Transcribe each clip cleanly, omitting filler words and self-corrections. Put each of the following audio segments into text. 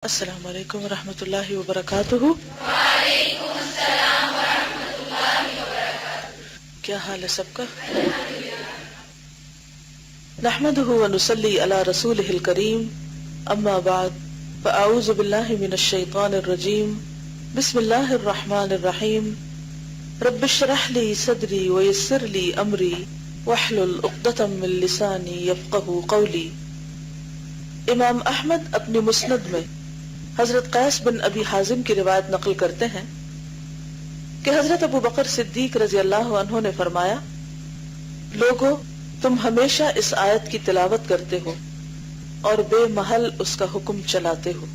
السلام علیکم ورحمۃ اللہ وبرکاتہ۔ وعلیکم السلام ورحمۃ اللہ وبرکاتہ۔ کیا حال ہے سب کا؟ نحمده ونصلی علی رسولہ الکریم، اما بعد فاعوذ باللہ من الشیطان الرجیم، بسم اللہ الرحمن الرحیم، رب اشرح لی صدری ویسر لی امری واحلل عقدۃ من لسانی یفقہوا قولی۔ امام احمد اپنی مسند میں حضرت قیس بن ابی حازم کی روایت نقل کرتے ہیں کہ حضرت ابو بکر صدیق رضی اللہ عنہ نے فرمایا، لوگو تم ہمیشہ اس آیت کی تلاوت کرتے ہو اور بے محل اس کا حکم چلاتے ہو۔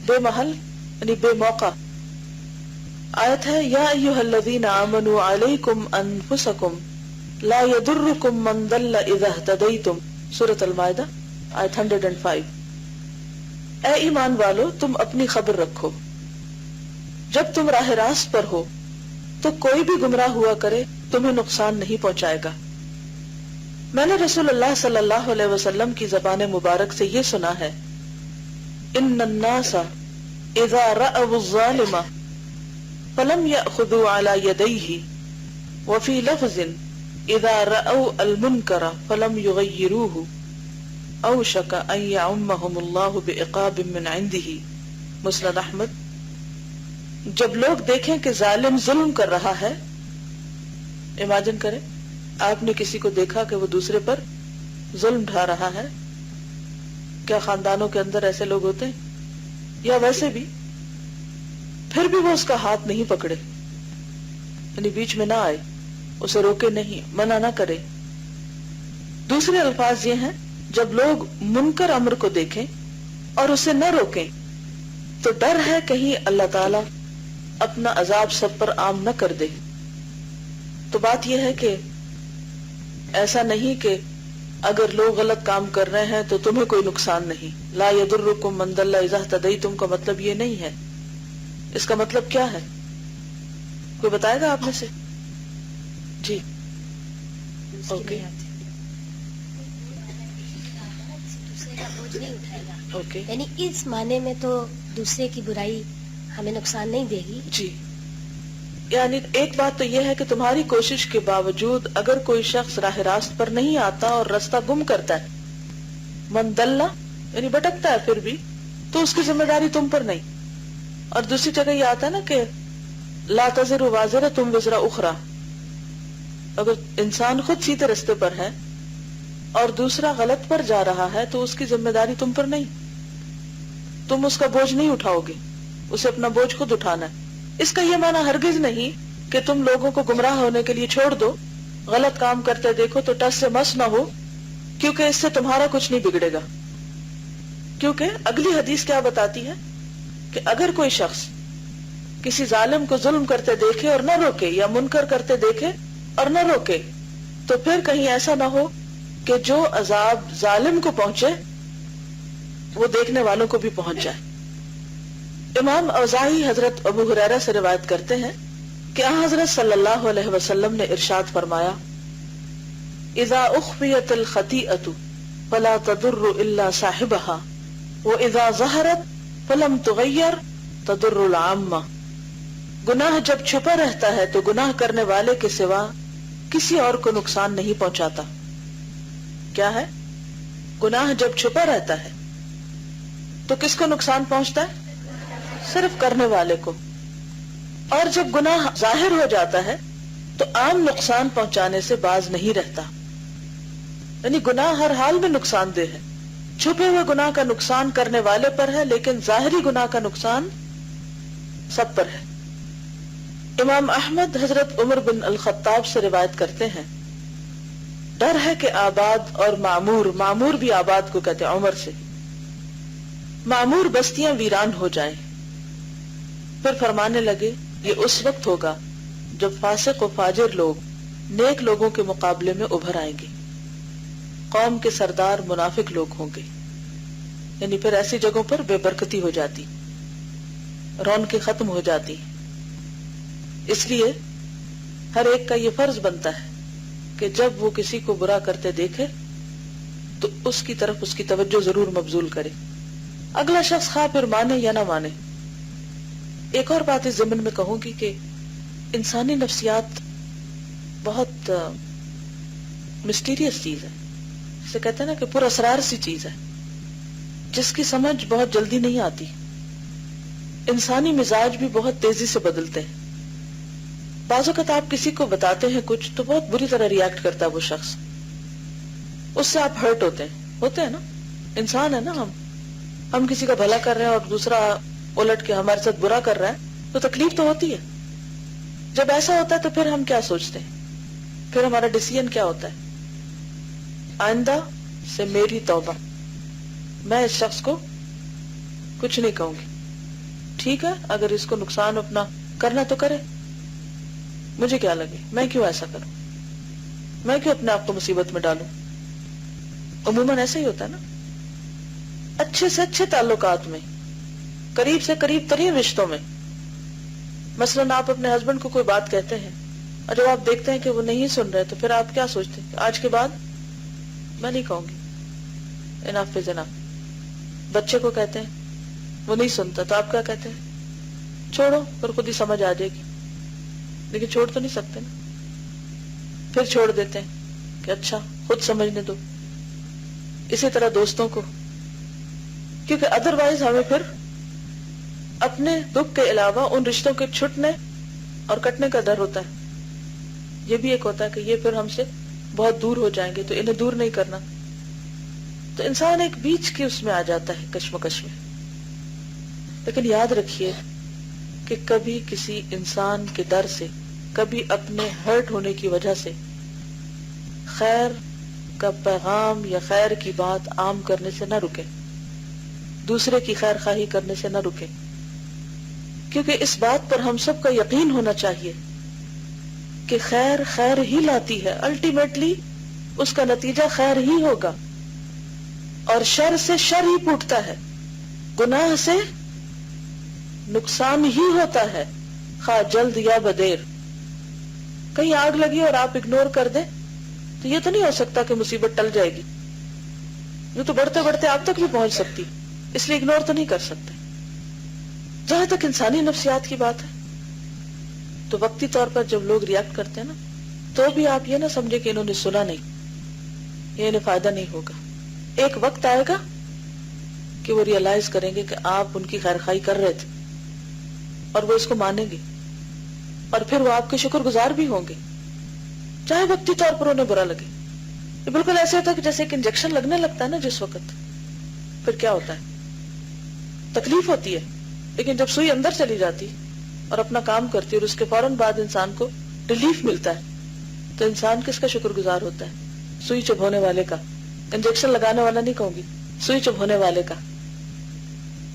بے محل یعنی بے موقع۔ آیت ہے یا ایھا الذین آمنوا علیکم انفسکم لا یضرکم من ضل اذا اہتدیتم، سورۃ المائدہ آیت 105۔ اے ایمان والو تم اپنی خبر رکھو، جب تم راہ راست پر ہو تو کوئی بھی گمراہ ہوا کرے تمہیں نقصان نہیں پہنچائے گا۔ میں نے رسول اللہ صلی اللہ علیہ وسلم کی زبان مبارک سے یہ سنا ہے، ان الناس اذا رأوا الظالم فلم یأخذوا علی یدیہ، وفی لفظ اذا رأوا المنکر فلم یغیروہ، اوشک ان یعمہم اللہ بعقاب من عنده، مسند احمد۔ جب لوگ دیکھیں کہ ظالم ظلم کر رہا ہے، امیجن کریں آپ نے کسی کو دیکھا کہ وہ دوسرے پر ظلم ڈھا رہا ہے، کیا خاندانوں کے اندر ایسے لوگ ہوتے ہیں یا ویسے بھی، پھر بھی وہ اس کا ہاتھ نہیں پکڑے، یعنی بیچ میں نہ آئے، اسے روکے نہیں، منع نہ کرے۔ دوسرے الفاظ یہ ہیں، جب لوگ منکر امر کو دیکھیں اور اسے نہ روکیں تو ڈر ہے کہیں اللہ تعالی اپنا عذاب سب پر عام نہ کر دے۔ تو بات یہ ہے کہ ایسا نہیں کہ اگر لوگ غلط کام کر رہے ہیں تو تمہیں کوئی نقصان نہیں، لا یضرکم من ضل اذا اہتدیتم کا مطلب یہ نہیں ہے۔ اس کا مطلب کیا ہے؟ کوئی بتائے گا آپ میں سے؟ جی اوکے اوکے، یعنی اس معنی میں تو دوسرے کی برائی ہمیں نقصان نہیں دے گی۔ جی، یعنی ایک بات تو یہ ہے کہ تمہاری کوشش کے باوجود اگر کوئی شخص راہ راست پر نہیں آتا اور راستہ گم کرتا ہے، من دلہ یعنی بھٹکتا ہے، پھر بھی تو اس کی ذمہ داری تم پر نہیں۔ اور دوسری جگہ یہ آتا ہے نا کہ لا تزر وازرۃ وزر اخرى، اگر انسان خود سیدھے راستے پر ہے اور دوسرا غلط پر جا رہا ہے تو اس کی ذمہ داری تم پر نہیں، تم اس کا بوجھ نہیں اٹھاؤ گے، اسے اپنا بوجھ خود اٹھانا ہے۔ اس کا یہ معنی ہرگز نہیں کہ تم لوگوں کو گمراہ ہونے کے لیے چھوڑ دو، غلط کام کرتے دیکھو تو ٹس سے مس نہ ہو، کیونکہ اس سے تمہارا کچھ نہیں بگڑے گا۔ کیونکہ اگلی حدیث کیا بتاتی ہے کہ اگر کوئی شخص کسی ظالم کو ظلم کرتے دیکھے اور نہ روکے، یا منکر کرتے دیکھے اور نہ روکے، تو پھر کہیں ایسا نہ ہو کہ جو عذاب ظالم کو پہنچے وہ دیکھنے والوں کو بھی پہنچ جائے۔ امام اوزاعی حضرت ابو ہریرہ سے روایت کرتے ہیں کہ حضرت صلی اللہ علیہ وسلم نے ارشاد فرمایا، اذا اخفیت الخطیئۃ فلا تضر الا صاحبها واذا ظہرت فلم تغیر تضر العامہ۔ گناہ جب چھپا رہتا ہے تو گناہ کرنے والے کے سوا کسی اور کو نقصان نہیں پہنچاتا۔ کیا ہے؟ گناہ جب چھپا رہتا ہے تو کس کو نقصان پہنچتا ہے؟ صرف کرنے والے کو۔ اور جب گناہ ظاہر ہو جاتا ہے تو عام نقصان پہنچانے سے باز نہیں رہتا۔ یعنی گناہ ہر حال میں نقصان دہ ہے، چھپے ہوئے گناہ کا نقصان کرنے والے پر ہے، لیکن ظاہری گناہ کا نقصان سب پر ہے۔ امام احمد حضرت عمر بن الخطاب سے روایت کرتے ہیں، ڈر ہے کہ آباد اور معمور بھی آباد کو کہتے ہیں، عمر سے معمور بستیاں ویران ہو جائیں۔ پھر فرمانے لگے یہ اس وقت ہوگا جب فاسق و فاجر لوگ نیک لوگوں کے مقابلے میں ابھر آئیں گے، قوم کے سردار منافق لوگ ہوں گے، یعنی پھر ایسی جگہوں پر بے برکتی ہو جاتی، رونقیں ختم ہو جاتی۔ اس لیے ہر ایک کا یہ فرض بنتا ہے کہ جب وہ کسی کو برا کرتے دیکھے تو اس کی طرف اس کی توجہ ضرور مبذول کرے، اگلا شخص خواہ پھر مانے یا نہ مانے. ایک اور بات اس ضمن میں کہوں گی کہ انسانی نفسیات بہت مسٹیریس چیز ہے، جسے کہتے ہیں نا کہ پر اسرار سی چیز ہے جس کی سمجھ بہت جلدی نہیں آتی. انسانی مزاج بھی بہت تیزی سے بدلتے ہیں. بعض اوقات آپ کسی کو بتاتے ہیں کچھ تو بہت بری طرح ریاکٹ کرتا ہے وہ شخص، اس سے آپ ہرٹ ہوتے ہیں نا. انسان ہے نا، ہم کسی کا بھلا کر رہے ہیں اور دوسرا الٹ کے ہمارے ساتھ برا کر رہا ہے تو تکلیف تو ہوتی ہے. جب ایسا ہوتا ہے تو پھر ہم کیا سوچتے ہیں، پھر ہمارا ڈیسیژن کیا ہوتا ہے؟ آئندہ سے میری توبہ، میں اس شخص کو کچھ نہیں کہوں گی. ٹھیک ہے، اگر اس کو نقصان اپنا کرنا تو کرے، مجھے کیا لگے، میں کیوں ایسا کروں، میں کیوں اپنے آپ کو مصیبت میں ڈالوں. عموماً ایسا ہی ہوتا ہے نا. اچھے سے اچھے تعلقات میں، قریب سے قریب ترین رشتوں میں، مثلاً آپ اپنے ہسبینڈ کو کوئی بات کہتے ہیں اور جب آپ دیکھتے ہیں کہ وہ نہیں سن رہے تو پھر آپ کیا سوچتے ہیں کہ آج کے بعد میں نہیں کہوں گی، انف از انف. بچے کو کہتے ہیں وہ نہیں سنتا تو آپ کیا کہتے ہیں؟ چھوڑو، پھر خود ہی سمجھ آ جائے گی. لیکن چھوڑ تو نہیں سکتے نا، پھر چھوڑ دیتے ہیں کہ اچھا خود سمجھنے دو. اسی طرح دوستوں کو، کیونکہ ادروائز ہمیں پھر اپنے دکھ کے علاوہ ان رشتوں کے چھٹنے اور کٹنے کا ڈر ہوتا ہے. یہ بھی ایک ہوتا ہے کہ یہ پھر ہم سے بہت دور ہو جائیں گے تو انہیں دور نہیں کرنا. تو انسان ایک بیچ کے اس میں آ جاتا ہے کشمکش میں. لیکن یاد رکھیے کہ کبھی کسی انسان کے ڈر سے، کبھی اپنے ہرٹ ہونے کی وجہ سے خیر کا پیغام یا خیر کی بات عام کرنے سے نہ رکے، دوسرے کی خیر خواہی کرنے سے نہ رکے. کیونکہ اس بات پر ہم سب کا یقین ہونا چاہیے کہ خیر خیر ہی لاتی ہے، الٹیمیٹلی اس کا نتیجہ خیر ہی ہوگا، اور شر سے شر ہی پوٹتا ہے، گناہ سے نقصان ہی ہوتا ہے، خواہ جلد یا بدیر. کہیں آگ لگی اور آپ اگنور کر دیں تو یہ تو نہیں ہو سکتا کہ مصیبت ٹل جائے گی، یہ تو بڑھتے بڑھتے آپ تک بھی پہنچ سکتی، اس لیے اگنور تو نہیں کر سکتے. جہاں تک انسانی نفسیات کی بات ہے تو وقتی طور پر جب لوگ ریاکٹ کرتے ہیں نا تو بھی آپ یہ نہ سمجھے کہ انہوں نے سنا نہیں، یہ انہیں فائدہ نہیں ہوگا. ایک وقت آئے گا کہ وہ ریئلائز کریں گے کہ آپ ان کی خیر خواہی کر رہے تھے اور وہ اس کو مانیں گے، اور پھر وہ آپ کے شکر گزار بھی ہوں گے چاہے وقتی طور پر انہیں برا لگے. یہ بالکل ایسے ہوتا ہے کہ جیسے ایک انجیکشن لگنے لگتا ہے نا جس وقت، پھر کیا ہوتا ہے، تکلیف ہوتی ہے، لیکن جب سوئی اندر چلی جاتی اور اپنا کام کرتی اور اس کے فوراً بعد انسان کو ریلیف ملتا ہے تو انسان کس کا شکر گزار ہوتا ہے؟ سوئی چبھونے والے کا. انجیکشن لگانے والا نہیں کہوں گی، سوئی چبھونے والے کا.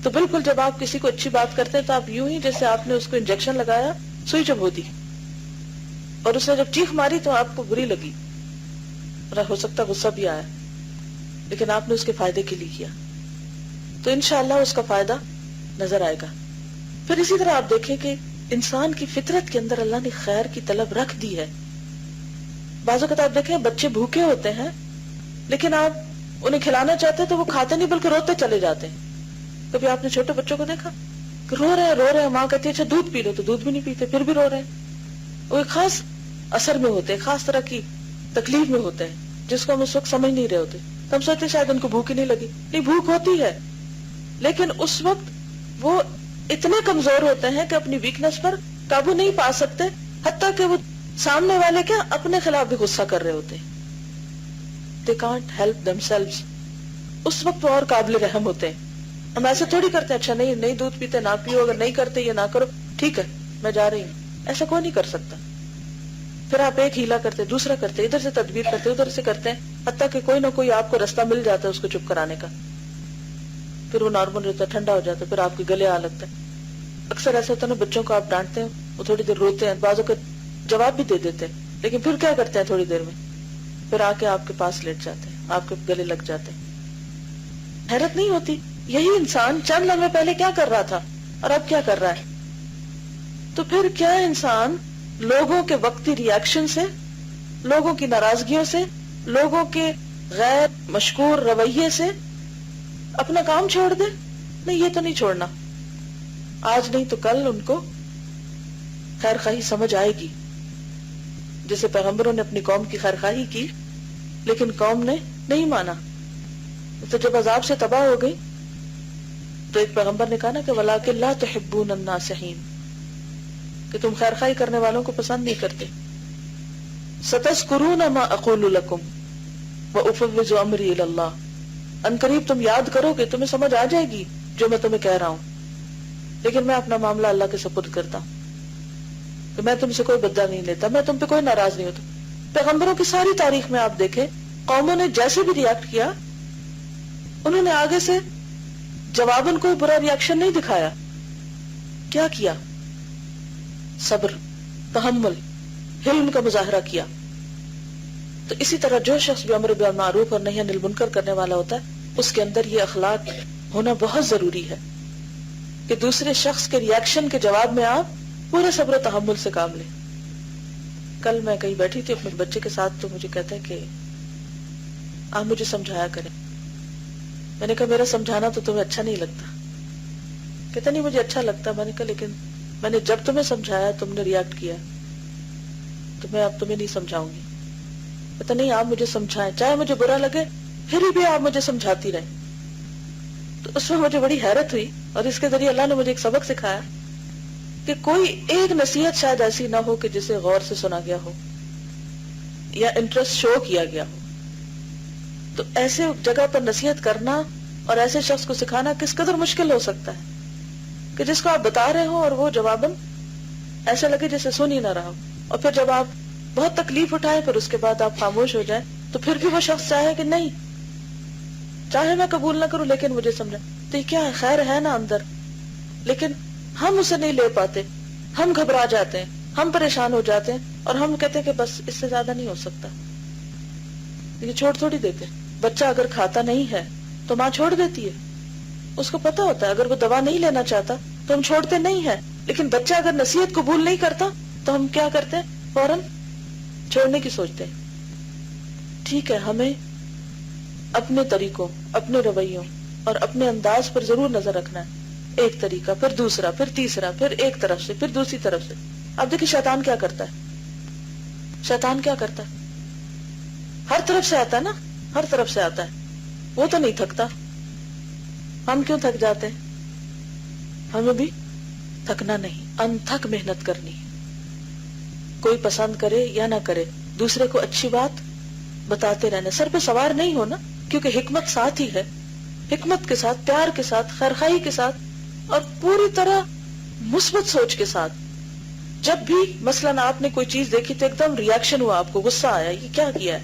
تو بالکل جب آپ کسی کو اچھی بات کرتے ہیں تو آپ یوں ہی جیسے آپ نے اس کو انجیکشن لگایا، سوئی چبھو دی، اور اس نے جب چیخ ماری تو آپ کو بری لگی اور ہو سکتا غصہ بھی آیا، لیکن آپ نے اس کے فائدے کے لیے کیا تو انشاءاللہ اس کا فائدہ نظر آئے گا. پھر اسی طرح آپ دیکھیں کہ انسان کی فطرت کے اندر اللہ نے خیر کی طلب رکھ دی ہے. بعض اوقات آپ دیکھیں بچے بھوکے ہوتے ہیں لیکن آپ انہیں کھلانا چاہتے ہیں تو وہ کھاتے نہیں بلکہ روتے چلے جاتے ہیں. کبھی آپ نے چھوٹے بچوں کو دیکھا کہ رو رہے ہیں، ماں کہتی ہے اچھا دودھ پی لو تو دودھ بھی نہیں پیتے، پھر بھی رو رہے ہیں. وہ ایک خاص اثر میں ہوتے ہیں، خاص طرح کی تکلیف میں ہوتے ہیں جس کو ہم اس وقت سمجھ نہیں رہے ہوتے. ہم سوچتے شاید ان کو بھوک ہی نہیں لگی، نہیں بھوک ہوتی ہے، لیکن اس وقت وہ اتنے کمزور ہوتے ہیں کہ اپنی ویکنس پر قابو نہیں پا سکتے، حتیٰ کہ وہ سامنے والے کیا اپنے خلاف بھی غصہ کر رہے ہوتے ہیں. They can't help themselves. اس وقت وہ اور قابل رحم ہوتے ہیں. ہم ایسے تھوڑی کرتے ہیں اچھا نہیں دودھ پیتے نہ پیو، اگر نہیں کرتے یہ نہ کرو، ٹھیک ہے میں جا رہی ہوں. ایسا کوئی نہیں کر سکتا. پھر آپ ایک ہیلا کرتے، دوسرا کرتے، ادھر سے تدبیر کرتے، ادھر سے کرتے ہیں، حتیٰ کہ کوئی نہ کوئی آپ کو راستہ مل جاتا ہے اس کو چپ کرانے کا. پھر وہ نارمل رہتا ہے، ٹھنڈا ہو جاتا ہے، پھر آپ کے گلے آ لگتا ہے. اکثر ایسا ہوتا ہے نا بچوں کو آپ ڈانٹتے ہیں وہ تھوڑی دیر روتے ہیں، بعضوں کا جواب بھی دے دیتے ہیں، لیکن پھر کیا کرتے ہیں تھوڑی دیر میں پھر آ کے آپ کے پاس لیٹ جاتے ہیں، آپ کے گلے لگ جاتے ہیں. حیرت نہیں ہوتی یہی انسان چند لمحے پہلے کیا کر رہا تھا اور اب کیا کر رہا ہے؟ تو پھر کیا انسان لوگوں کے وقتی ری ایکشن سے، لوگوں کی ناراضگیوں سے، لوگوں کے غیر مشکور رویے سے اپنا کام چھوڑ دے؟ نہیں یہ تو نہیں چھوڑنا، آج نہیں تو کل ان کو خیر خواہی سمجھ آئے گی. جیسے پیغمبروں نے اپنی قوم کی خیر خواہی کی لیکن قوم نے نہیں مانا، تو جب عذاب سے تباہ ہو گئی تو ایک پیغمبر نے کہا نا کہ وَلَٰكِن لَا تُحِبُّونَ النَّاصِحِينَ، کہ تم خیر خواہی کرنے والوں کو پسند نہیں کرتے. سَتَذْكُرُونَ مَا أَقُولُ لَكُمْ وَأُفَوِّضُ أَمْرِي إِلَى اللَّهِ، ان قریب تم یاد کرو کہ تمہیں سمجھ آ جائے گی جو میں تمہیں کہہ رہا ہوں، لیکن میں اپنا معاملہ اللہ کے سپرد کرتا ہوں، کہ میں تم سے کوئی بدلہ نہیں لیتا، میں تم پہ کوئی ناراض نہیں ہوتا. پیغمبروں کی ساری تاریخ میں آپ دیکھیں قوموں نے جیسے بھی ریاکٹ کیا انہوں نے آگے سے جواباً کوئی برا ریاکشن نہیں دکھایا. کیا کیا؟ صبر، تحمل، حلم کا مظاہرہ کیا. تو اسی طرح جو شخص بھی امر بالمعروف اور نہی عن المنکر کرنے والا ہوتا ہے اس کے اندر یہ اخلاق ہونا بہت ضروری ہے کہ دوسرے شخص کے ریاکشن کے جواب میں آپ پورے صبر و تحمل سے کام لیں. کل میں کہیں بیٹھی تھی اپنے بچے کے ساتھ تو مجھے کہتا ہے کہ آپ مجھے سمجھایا کریں. میں نے کہا میرا سمجھانا تو تمہیں اچھا نہیں لگتا. کہتا نہیں مجھے اچھا لگتا. میں نے کہا لیکن میں نے جب تمہیں سمجھایا تم نے ریاکٹ کیا تو میں اب تمہیں نہیں سمجھاؤں گی. کہتا نہیں آپ مجھے سمجھائیں، چاہے مجھے برا لگے پھر بھی آپ مجھے سمجھاتی رہیں. تو اس میں مجھے بڑی حیرت ہوئی اور اس کے ذریعے اللہ نے مجھے ایک سبق سکھایا کہ کوئی ایک نصیحت شاید ایسی نہ ہو کہ جسے غور سے سنا گیا ہو یا انٹرسٹ شو کیا گیا ہو. تو ایسے جگہ پر نصیحت کرنا اور ایسے شخص کو سکھانا کس قدر مشکل ہو سکتا ہے کہ جس کو آپ بتا رہے ہو اور وہ جواباً ایسا لگے جیسے سن ہی نہ رہا ہو، اور پھر جب آپ بہت تکلیف اٹھائیں پھر اس کے بعد آپ خاموش ہو جائیں تو پھر بھی وہ شخص چاہے کہ نہیں، چاہے میں قبول نہ کروں لیکن مجھے سمجھا. تو یہ کیا ہے؟ خیر ہے نا اندر، لیکن ہم اسے نہیں لے پاتے، ہم گھبرا جاتے ہیں، ہم پریشان ہو جاتے ہیں اور ہم کہتے ہیں کہ بس اس سے زیادہ نہیں ہو سکتا. یہ چھوڑ تھوڑی دیتے. بچہ اگر کھاتا نہیں ہے تو ماں چھوڑ دیتی ہے، اس کو پتا ہوتا ہے اگر وہ دوا نہیں لینا چاہتا تو ہم چھوڑتے نہیں ہیں. لیکن بچہ اگر نصیحت قبول نہیں کرتا تو ہم کیا کرتے ہیں؟ فوراً چھوڑنے کی سوچتے ہیں. ٹھیک ہے، ہمیں اپنے طریقوں، اپنے رویوں اور اپنے انداز پر ضرور نظر رکھنا ہے. ایک طریقہ، پھر دوسرا، پھر تیسرا، پھر ایک طرف سے، پھر دوسری طرف سے. اب دیکھیں شیطان کیا کرتا ہے. شیطان کیا کرتا ہے؟ ہر طرف سے آتا ہے نا، ہر طرف سے آتا ہے. وہ تو نہیں تھکتا، ہم کیوں تھک جاتے ہیں؟ ہمیں بھی تھکنا نہیں، انتھک محنت کرنی. کوئی پسند کرے یا نہ کرے دوسرے کو اچھی بات بتاتے رہنا، سر پہ سوار نہیں ہونا، کیونکہ حکمت ساتھ ہی ہے. حکمت کے ساتھ، پیار کے ساتھ، خیرخواہی کے ساتھ اور پوری طرح مثبت سوچ کے ساتھ. جب بھی مثلاً آپ نے کوئی چیز دیکھی تو ایک دم ریاکشن ہوا، آپ کو غصہ آیا، یہ کیا کیا ہے؟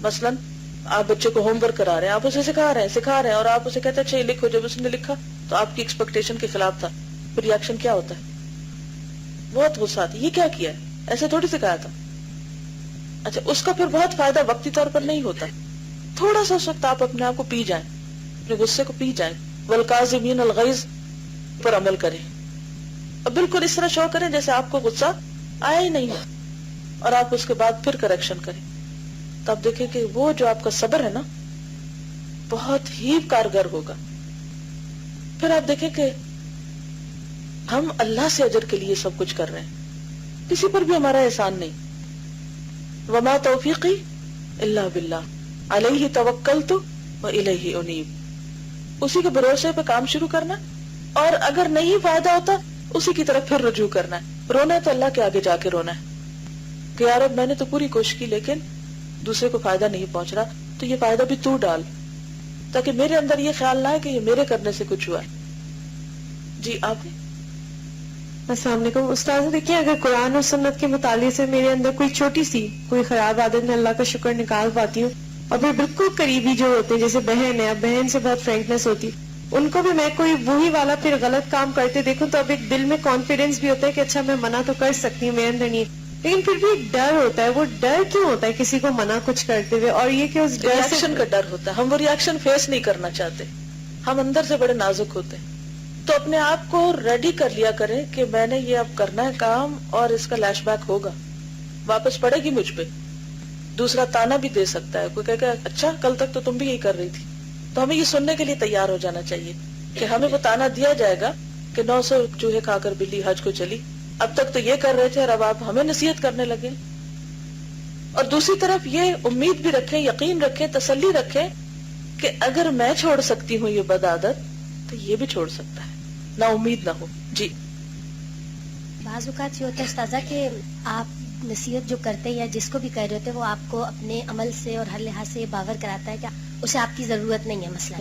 مثلاً آپ بچے کو ہوم ورک کرا رہے ہیں، آپ اسے سکھا رہے ہیں اور آپ اسے کہتے ہیں اچھا یہ لکھو. جب اس نے لکھا تو آپ کی ایکسپیکٹیشن کے خلاف تھا، پھر ریاکشن کیا ہوتا ہے؟ بہت غصہ آتا ہے، یہ کیا کیا ہے، ایسے تھوڑی سکھایا تھا. اچھا اس کا پھر بہت فائدہ وقتی طور پر نہیں ہوتا، تھوڑا سا اس وقت آپ اپنے آپ کو پی جائیں، اپنے غصے کو پی جائیں. والکاظمین الغیظ پر عمل کریں اور بالکل اس طرح شو کریں جیسے آپ کو غصہ آیا ہی نہیں ہے، اور آپ اس کے بعد پھر کریکشن کریں. تو آپ دیکھیں کہ وہ جو آپ کا صبر ہے نا بہت ہی کارگر ہوگا. پھر آپ دیکھیں کہ ہم اللہ سے اجر کے لیے سب کچھ کر رہے ہیں، کسی پر بھی ہمارا احسان نہیں. وما توفیقی الا باللہ علیہ توکلت والیہ انیب. اسی کے بھروسے پہ کام شروع کرنا، اور اگر نہیں فائدہ ہوتا اسی کی طرف پھر رجوع کرنا ہے. رونا ہے تو اللہ کے آگے جا کے رونا ہے کہ یار اب میں نے تو پوری کوشش کی لیکن دوسرے کو فائدہ نہیں پہنچ رہا، تو یہ فائدہ بھی تو ڈال تاکہ میرے اندر یہ خیال نہ ہے کہ یہ میرے کرنے سے کچھ ہوا ہے. جی آپ. السلام علیکم استاذ. دیکھیے اگر قرآن اور سنت کے مطالعے سے میرے اندر کوئی چھوٹی سی کوئی خراب عادت میں اللہ کا شکر نکال پاتی ہوں، اور پھر بالکل قریبی جو ہوتے ہیں جیسے بہن ہے، اب بہن سے بہت فرینکنس ہوتی، ان کو بھی میں کوئی وہی والا پھر غلط کام کرتے دیکھوں تو اب ایک دل میں کانفیڈینس بھی ہوتا ہے کہ اچھا میں منع تو کر سکتی ہوں، میرے اندر نہیں ہے، لیکن پھر بھی ایک ڈر ہوتا ہے. وہ ڈر کیوں ہوتا ہے کسی کو منع کچھ کرتے ہوئے؟ اور یہ کہ اس ڈر ریاکشن کا ڈر ہوتا ہے، ہم وہ ریاکشن فیس نہیں کرنا چاہتے، ہم اندر سے بڑے نازک ہوتے ہیں. تو اپنے آپ کو ریڈی کر لیا کریں کہ میں نے یہ اب کرنا ہے کام اور اس کا لیش بیک ہوگا، واپس پڑے گی مجھ پہ. دوسرا تانا بھی دے سکتا ہے، کوئی کہے کہ اچھا کل تک تو تم بھی یہی کر رہی تھی. تو ہمیں یہ سننے کے لیے تیار ہو جانا چاہیے کہ ہمیں وہ تانا دیا جائے گا کہ 900 چوہے کھا کر بلی حج کو چلی، اب تک تو یہ کر رہے تھے اور اب آپ ہمیں نصیحت کرنے لگے. اور دوسری طرف یہ امید بھی رکھیں، یقین رکھیں، تسلی رکھیں کہ اگر میں چھوڑ سکتی ہوں یہ بد عادت تو یہ بھی چھوڑ سکتا ہے، نا امید نہ ہو. جی بعض اوقات یہ ہوتا ہے استاذہ کہ آپ نصیحت جو کرتے یا جس کو بھی کہہ رہے ہوتے وہ آپ کو اپنے عمل سے اور ہر لحاظ سے باور کراتا ہے کہ اسے آپ کی ضرورت نہیں ہے مثلا،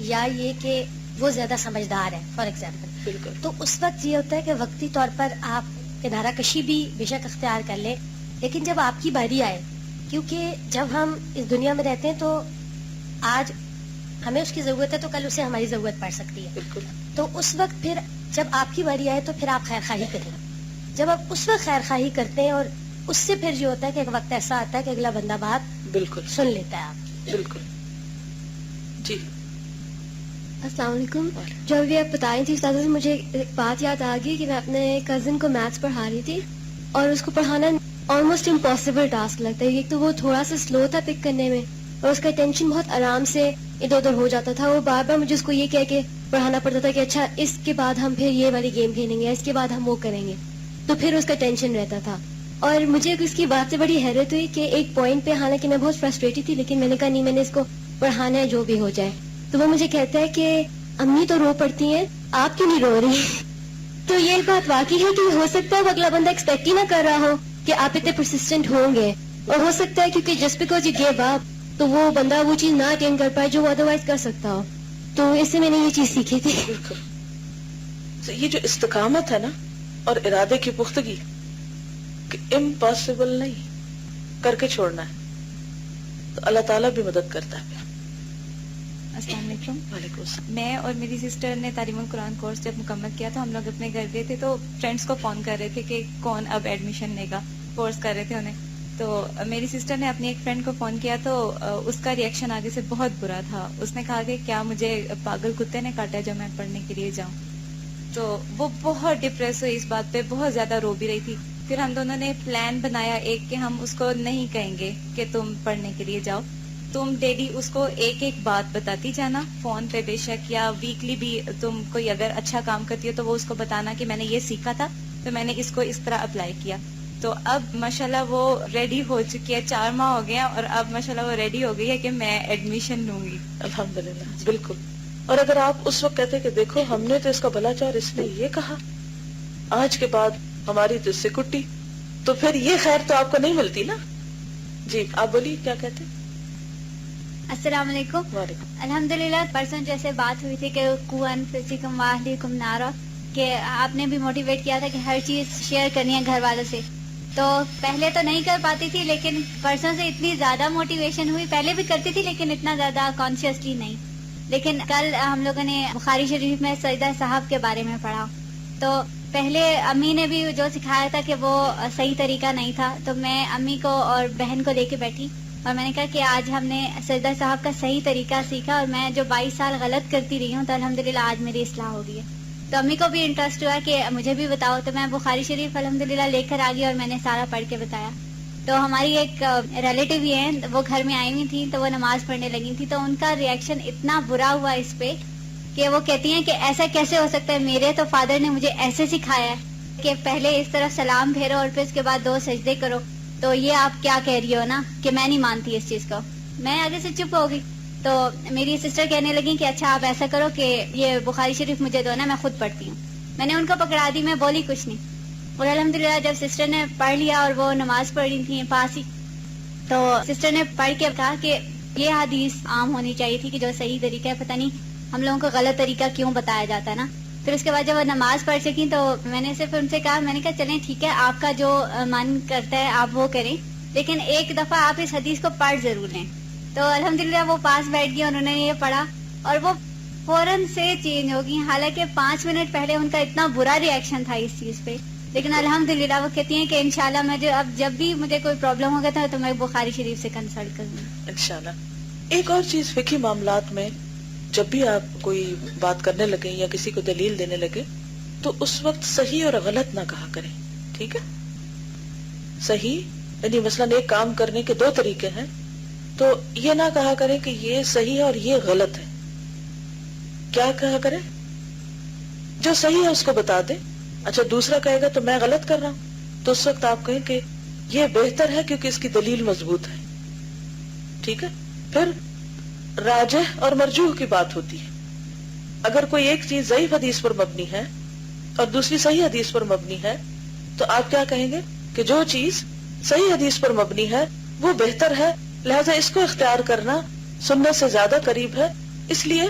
یا یہ کہ وہ زیادہ سمجھدار ہے فار ایگزامپل. بالکل. تو اس وقت یہ ہوتا ہے کہ وقتی طور پر آپ کنارہ کشی بھی بے شک اختیار کر لیں، لیکن جب آپ کی باری آئے، کیونکہ جب ہم اس دنیا میں رہتے ہیں تو آج ہمیں اس کی ضرورت ہے تو کل اسے ہماری ضرورت پڑ سکتی ہے. بالکل. تو اس وقت پھر جب آپ کی باری آئے تو پھر آپ خیر خواہی کریں. جب آپ اس وقت خیر خواہی کرتے ہیں اور اس سے پھر یہ ہوتا ہے کہ ایک وقت ایسا آتا ہے کہ اگلا بندہ بات بالکل سن لیتا ہے آپ. بالکل. جی السلام علیکم. جو ابھی آپ بتا رہی تھی استاذہ سے مجھے ایک بات یاد آ گئی کہ میں اپنے کزن کو میتھس پڑھا رہی تھی اور اس کو پڑھانا آلموسٹ امپاسبل ٹاسک لگتا ہے. ایک تو وہ تھوڑا سا سلو تھا پک کرنے میں اور اس کا ٹینشن بہت آرام سے ادھر ادھر ہو جاتا تھا. وہ بار بار مجھے اس کو یہ کہہ کے پڑھانا پڑتا تھا کہ اچھا اس کے بعد ہم پھر یہ والی گیم کھیلیں گے، اس کے بعد ہم وہ کریں گے، تو پھر اس کا ٹینشن رہتا تھا. اور مجھے اس کی بات سے بڑی حیرت ہوئی کہ ایک پوائنٹ پہ حالانکہ میں بہت فرسٹریٹڈ تھی لیکن میں نے کہا نہیں میں نے اس کو پڑھانا ہے جو بھی ہو جائے. تو وہ مجھے کہتا ہے کہ امی تو رو پڑتی ہیں آپ کیوں نہیں رو رہی؟ تو یہ بات واقعی ہے کہ ہو سکتا ہے وہ اگلا بندہ ایکسپیکٹ ہی نہ کر رہا ہو کہ آپ اتنے پرسسٹنٹ ہوں گے، اور ہو سکتا ہے کیونکہ just because you give up تو وہ بندہ وہ چیز نہ اٹینڈ کر پائے جو وہ ادروائز کر سکتا ہو. تو اس سے میں نے یہ چیز سیکھی تھی. بالکل. یہ جو استقامت ہے نا اور ارادے کی پختگی کہ امپاسبل نہیں کر کے چھوڑنا ہے، تو اللہ تعالیٰ بھی مدد کرتا ہے. السلام علیکم. وعلیکم السلام. میں اور میری سسٹر نے تعلیم القرآن کورس جب مکمل کیا تو ہم لوگ اپنے گھر گئے تھے تو فرینڈس کو فون کر رہے تھے کہ کون اب ایڈمیشن لے گا، کورس کر رہے تھے انہیں. تو میری سسٹر نے اپنی ایک فرینڈ کو فون کیا تو اس کا ریئیکشن آگے سے بہت برا تھا. اس نے کہا کہ کیا مجھے پاگل کتے نے کاٹا جو میں پڑھنے کے لیے جاؤں. تو وہ بہت ڈپریس ہوئی اس بات پہ، بہت زیادہ رو بھی رہی تھی. پھر ہم دونوں نے پلان بنایا ایک کہ ہم اس کو نہیں کہیں گے کہ تم پڑھنے کے لیے جاؤ، تم ڈیلی اس کو ایک ایک بات بتاتی جانا فون پہ بے شک، یا ویکلی بھی تم کوئی اگر اچھا کام کرتی ہو تو وہ اس کو بتانا کہ میں نے یہ سیکھا تھا تو میں نے اس کو اس طرح اپلائی کیا. تو اب ماشاءاللہ وہ ریڈی ہو چکی ہے، 4 ماہ ہو گیا اور اب ماشاءاللہ وہ ریڈی ہو گئی ہے کہ میں ایڈمیشن لوں گی. الحمدللہ. بالکل. اور اگر آپ اس وقت کہتے کہ دیکھو ہم نے تو اس کا بھلا چاہ اور اس نے یہ کہا، آج کے بعد ہماری تو اس سے کٹی، تو پھر یہ خیر تو آپ کو نہیں ملتی نا. جی آپ بولیے کیا کہتے. السلام علیکم. وعلیکم. الحمدللہ پرسوں جیسے بات ہوئی تھی کہ قوا انفسکم واہلیکم نارا، کہ آپ نے بھی موٹیویٹ کیا تھا کہ ہر چیز شیئر کرنی ہے گھر والوں سے. تو پہلے تو نہیں کر پاتی تھی لیکن پرسوں سے اتنی زیادہ موٹیویشن ہوئی. پہلے بھی کرتی تھی لیکن اتنا زیادہ کانشیسلی نہیں. لیکن کل ہم لوگوں نے بخاری شریف میں سجدہ صاحب کے بارے میں پڑھا تو پہلے امی نے بھی جو سکھایا تھا کہ وہ صحیح طریقہ نہیں تھا، تو میں امی کو اور بہن کو لے کے بیٹھی اور میں نے کہا کہ آج ہم نے سجدہ صاحب کا صحیح طریقہ سیکھا اور میں جو 22 سال غلط کرتی رہی ہوں تو الحمدللہ آج میری اصلاح ہو گئی ہے. تو امی کو بھی انٹرسٹ ہوا کہ مجھے بھی بتاؤ، تو میں بخاری شریف الحمدللہ لے کر آ گئی اور میں نے سارا پڑھ کے بتایا. تو ہماری ایک ریلیٹیو ہی ہیں، وہ گھر میں آئی ہوئی تھیں تو وہ نماز پڑھنے لگی تھی، تو ان کا ریئیکشن اتنا برا ہوا اس پہ کہ وہ کہتی ہیں کہ ایسا کیسے ہو سکتا ہے، میرے تو فادر نے مجھے ایسے سکھایا ہے کہ پہلے اس طرف سلام پھیرو اور پھر اس کے بعد 2 سجدے کرو، تو یہ آپ کیا کہہ رہی ہو نا کہ میں نہیں مانتی اس چیز کو. میں آگے سے چپ ہو گئی. تو میری سسٹر کہنے لگی کہ اچھا آپ ایسا کرو کہ یہ بخاری شریف مجھے دو نا، میں خود پڑھتی ہوں. میں نے ان کو پکڑا دی، میں بولی کچھ نہیں. اور الحمدللہ جب سسٹر نے پڑھ لیا اور وہ نماز پڑھ رہی تھی پاس ہی، تو سسٹر نے پڑھ کے کہا کہ یہ حدیث عام ہونی چاہیے تھی کہ جو صحیح طریقہ ہے، پتہ نہیں ہم لوگوں کو غلط طریقہ کیوں بتایا جاتا ہے نا. پھر اس کے بعد جب وہ نماز پڑھ سکی تو میں نے صرف ان سے کہا، میں نے کہا چلیں ٹھیک ہے، آپ کا جو من کرتا ہے آپ وہ کریں، لیکن ایک دفعہ آپ اس حدیث کو پڑھ ضرور لیں. تو الحمدللہ وہ پاس بیٹھ گئی اور انہوں نے یہ پڑھا اور وہ فوراً سے چینج ہو گئی. حالانکہ 5 منٹ پہلے ان کا اتنا برا ریئیکشن تھا اس چیز پہ، لیکن الحمدللہ وہ کہتی ہیں کہ انشاءاللہ میں اب جب بھی مجھے کوئی پرابلم ہوگا تھا تو میں بخاری شریف سے کنسلٹ کروں گی انشاءاللہ. ایک اور چیز فقہی معاملات میں جب بھی آپ کوئی بات کرنے لگے یا کسی کو دلیل دینے لگے تو اس وقت صحیح اور غلط نہ کہا کریں. ٹھیک ہے؟ صحیح یعنی مثلاً ایک کام کرنے کے 2 طریقے ہیں تو یہ نہ کہا کریں کہ یہ صحیح ہے اور یہ غلط ہے. کیا کہا کرے؟ جو صحیح ہے اس کو بتا دے. اچھا دوسرا کہے گا تو میں غلط کر رہا ہوں، تو اس وقت آپ کہیں کہ یہ بہتر ہے کیونکہ اس کی دلیل مضبوط ہے. ٹھیک ہے. پھر راجح اور مرجوح کی بات ہوتی ہے. اگر کوئی ایک چیز ضعیف حدیث پر مبنی ہے اور دوسری صحیح حدیث پر مبنی ہے تو آپ کیا کہیں گے کہ جو چیز صحیح حدیث پر مبنی ہے وہ بہتر ہے، لہذا اس کو اختیار کرنا سنت سے زیادہ قریب ہے، اس لیے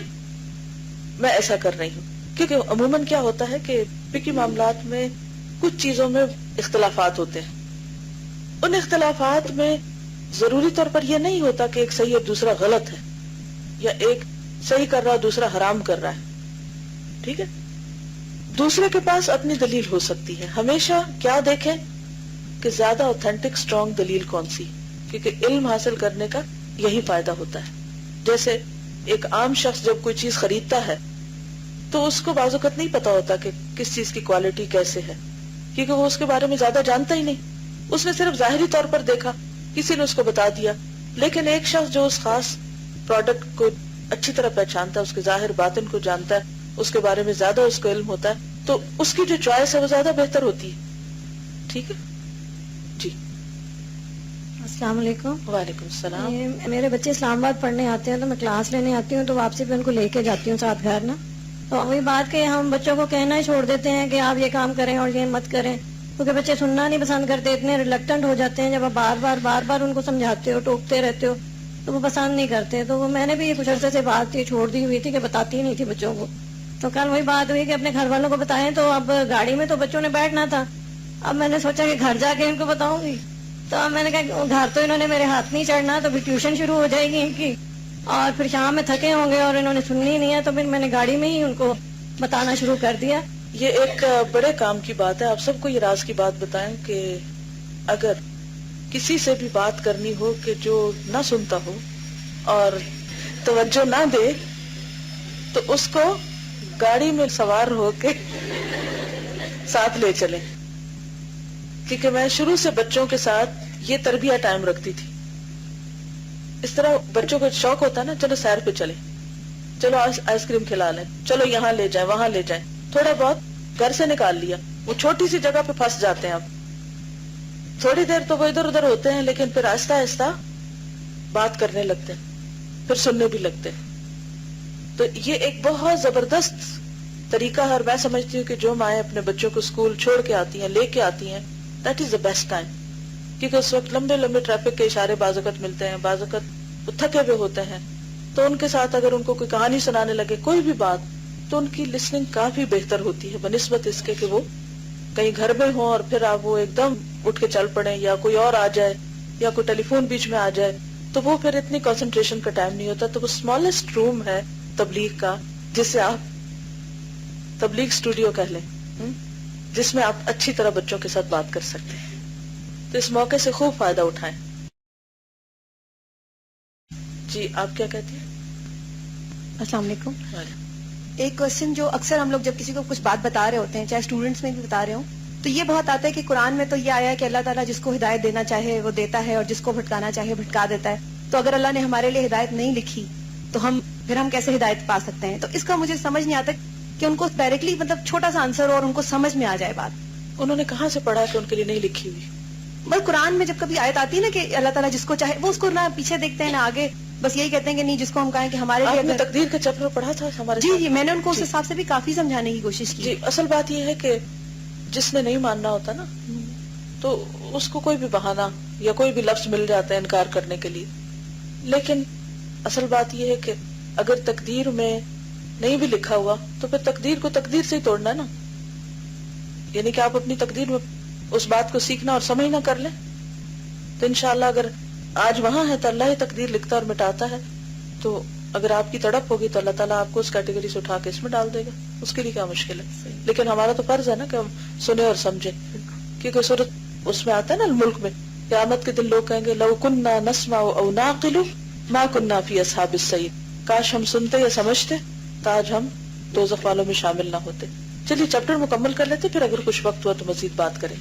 میں ایسا کر رہی ہوں. کیونکہ عموماً کیا ہوتا ہے کہ فقہی معاملات میں کچھ چیزوں میں اختلافات ہوتے ہیں. ان اختلافات میں ضروری طور پر یہ نہیں ہوتا کہ ایک صحیح اور دوسرا غلط ہے، یا ایک صحیح کر رہا دوسرا حرام کر رہا ہے. ٹھیک ہے. دوسرے کے پاس اپنی دلیل ہو سکتی ہے. ہمیشہ کیا دیکھیں کہ زیادہ اوتھینٹک اسٹرانگ دلیل کون سی، کیونکہ علم حاصل کرنے کا یہی فائدہ ہوتا ہے. جیسے ایک عام شخص جب کوئی چیز خریدتا ہے تو اس کو بعض اوقات نہیں پتا ہوتا کہ کس چیز کی کوالٹی کیسے ہے، کیونکہ وہ اس کے بارے میں زیادہ جانتا ہی نہیں. اس نے صرف ظاہری طور پر دیکھا، کسی نے اس کو بتا دیا. لیکن ایک شخص جو اس خاص پروڈکٹ کو اچھی طرح پہچانتا ہے، اس کے ظاہر باطن کو جانتا ہے، اس کے بارے میں زیادہ اس کو علم ہوتا ہے، تو اس کی جو چوائس ہے وہ زیادہ بہتر ہوتی ہے. ٹھیک ہے جی. السلام علیکم. وعلیکم السلام. میرے بچے اسلام آباد پڑھنے آتے ہیں تو میں کلاس لینے آتی ہوں، تو واپسی پہ ان کو لے کے جاتی ہوں ساتھ گھر نا. تو وہی بات کہ ہم بچوں کو کہنا ہی چھوڑ دیتے ہیں کہ آپ یہ کام کریں اور یہ مت کریں، کیونکہ بچے سننا نہیں پسند کرتے، اتنے ریلیکٹنٹ ہو جاتے ہیں. جب آپ بار بار ان کو سمجھاتے ہو، ٹوکتے رہتے ہو، تو وہ پسند نہیں کرتے. تو وہ میں نے بھی یہ کچھ عرصے سے بات چھوڑ دی ہوئی تھی کہ بتاتی ہی نہیں تھی بچوں کو. تو کل وہی بات ہوئی کہ اپنے گھر والوں کو بتائیں، تو اب گاڑی میں تو بچوں نے بیٹھنا تھا. اب میں نے سوچا کہ گھر جا کے ان کو بتاؤں گی. تو اب میں نے کہا گھر تو انہوں نے میرے ہاتھ نہیں چڑھنا، تو پھر ٹیوشن شروع ہو جائے گی ان کی، اور پھر شام میں تھکے ہوں گے اور انہوں نے سننی نہیں ہے. تو پھر میں نے گاڑی میں ہی ان کو بتانا شروع کر دیا. یہ ایک بڑے کام کی بات ہے. آپ سب کو یہ راز کی بات بتائیں کہ اگر کسی سے بھی بات کرنی ہو کہ جو نہ سنتا ہو اور توجہ نہ دے، تو اس کو گاڑی میں سوار ہو کے ساتھ لے چلیں. کیونکہ میں شروع سے بچوں کے ساتھ یہ تربیہ ٹائم رکھتی تھی. اس طرح بچوں کو شوق ہوتا ہے نا، چلو سیر پہ چلیں، چلو آئس کریم کھلا لیں، چلو یہاں لے جائیں وہاں لے جائیں. تھوڑا بہت گھر سے نکال لیا، وہ چھوٹی سی جگہ پہ پھنس جاتے ہیں. اب تھوڑی دیر تو وہ ادھر ادھر ہوتے ہیں، لیکن پھر آہستہ آہستہ بات کرنے لگتے ہیں، پھر سننے بھی لگتے ہیں. تو یہ ایک بہت زبردست طریقہ ہے، اور میں سمجھتی ہوں کہ جو مائیں اپنے بچوں کو اسکول چھوڑ کے آتی ہیں، لے کے آتی ہیں، that is the best time. کیونکہ اس وقت لمبے لمبے ٹریفک کے اشارے بعض اوقات ملتے ہیں، بعض اوقات وہ تھکے ہوئے ہوتے ہیں. تو ان کے ساتھ اگر ان کو کوئی کہانی سنانے لگے، کوئی بھی بات، تو ان کی لسننگ کافی بہتر ہوتی ہے بنسبت اس کے کہ وہ کہیں گھر میں ہوں اور پھر آپ وہ ایک دم اٹھ کے چل پڑیں، یا کوئی اور آ جائے، یا کوئی ٹیلی فون بیچ میں آ جائے، تو وہ پھر اتنی کنسنٹریشن کا ٹائم نہیں ہوتا. تو وہ اسمالسٹ روم ہے تبلیغ کا، جسے آپ تبلیغ اسٹوڈیو کہہ لیں، جس میں آپ اچھی طرح بچوں کے ساتھ بات کر سکتے ہیں. تو اس موقع سے خوب فائدہ اٹھائیں. جی آپ کیا کہتی ہیں؟ السلام علیکم. ایک کوشچن جو اکثر ہم لوگ جب کسی کو کچھ بات بتا رہے ہوتے ہیں، چاہے اسٹوڈنٹس میں بھی بتا رہے ہوں، تو یہ بہت آتا ہے کہ قرآن میں تو یہ آیا ہے کہ اللہ تعالیٰ جس کو ہدایت دینا چاہے وہ دیتا ہے، اور جس کو بھٹکانا چاہے بھٹکا دیتا ہے. تو اگر اللہ نے ہمارے لیے ہدایت نہیں لکھی تو ہم کیسے ہدایت پا سکتے ہیں؟ تو اس کا مجھے سمجھ نہیں آتا کہ ان کو ڈائریکٹلی مطلب چھوٹا سا آنسر اور ان کو سمجھ میں آ جائے بات. انہوں نے کہاں سے پڑھا کہ ان کے لیے نہیں لکھی ہوئی؟ بس قرآن میں جب کبھی آیت آتی ہے نا کہ اللہ تعالیٰ جس کو چاہے، وہ اس کو نہ پیچھے دیکھتے ہیں نہ آگے، بس یہی کہتے ہیں کہ نہیں، جس کو ہم کہیں کہ ہمارے لیے. آپ نے تقدیر کا چیپٹر پڑھا تھا ہمارے؟ جی میں نے ان کو اس حساب سے بھی کافی سمجھانے کی کوشش کی. جی اصل بات یہ ہے کہ جس نے نہیں ماننا ہوتا نا، تو اس کو کوئی بھی بہانہ یا کوئی بھی لفظ مل جاتا ہے انکار کرنے کے لیے. لیکن اصل بات یہ ہے کہ اگر تقدیر میں نہیں بھی لکھا ہوا تو پھر تقدیر کو تقدیر سے ہی توڑنا ہے نا. یعنی کہ آپ اپنی تقدیر میں اس بات کو سیکھنا اور سمجھنا کر لیں، تو انشاءاللہ اگر آج وہاں ہے تو اللہ ہی تقدیر لکھتا اور مٹاتا ہے. تو اگر آپ کی تڑپ ہوگی تو اللہ تعالیٰ آپ کو اس کیٹیگری سے اٹھا کے اس میں ڈال دے گا. اس کے لیے کیا مشکل ہے؟ لیکن ہمارا تو فرض ہے نا کہ ہم سنیں اور سمجھیں. کیونکہ سورۃ اس میں آتا ہے نا الملک میں، قیامت کے دن لوگ کہیں گے لو کننا نسمع او نعقل ما کننا فی اصحاب السعیر، کاش ہم سنتے یا سمجھتے تو آج ہم دوزخ والوں میں شامل نہ ہوتے. چلیے چیپٹر مکمل کر لیتے، پھر اگر کچھ وقت ہوا تو مزید بات کریں.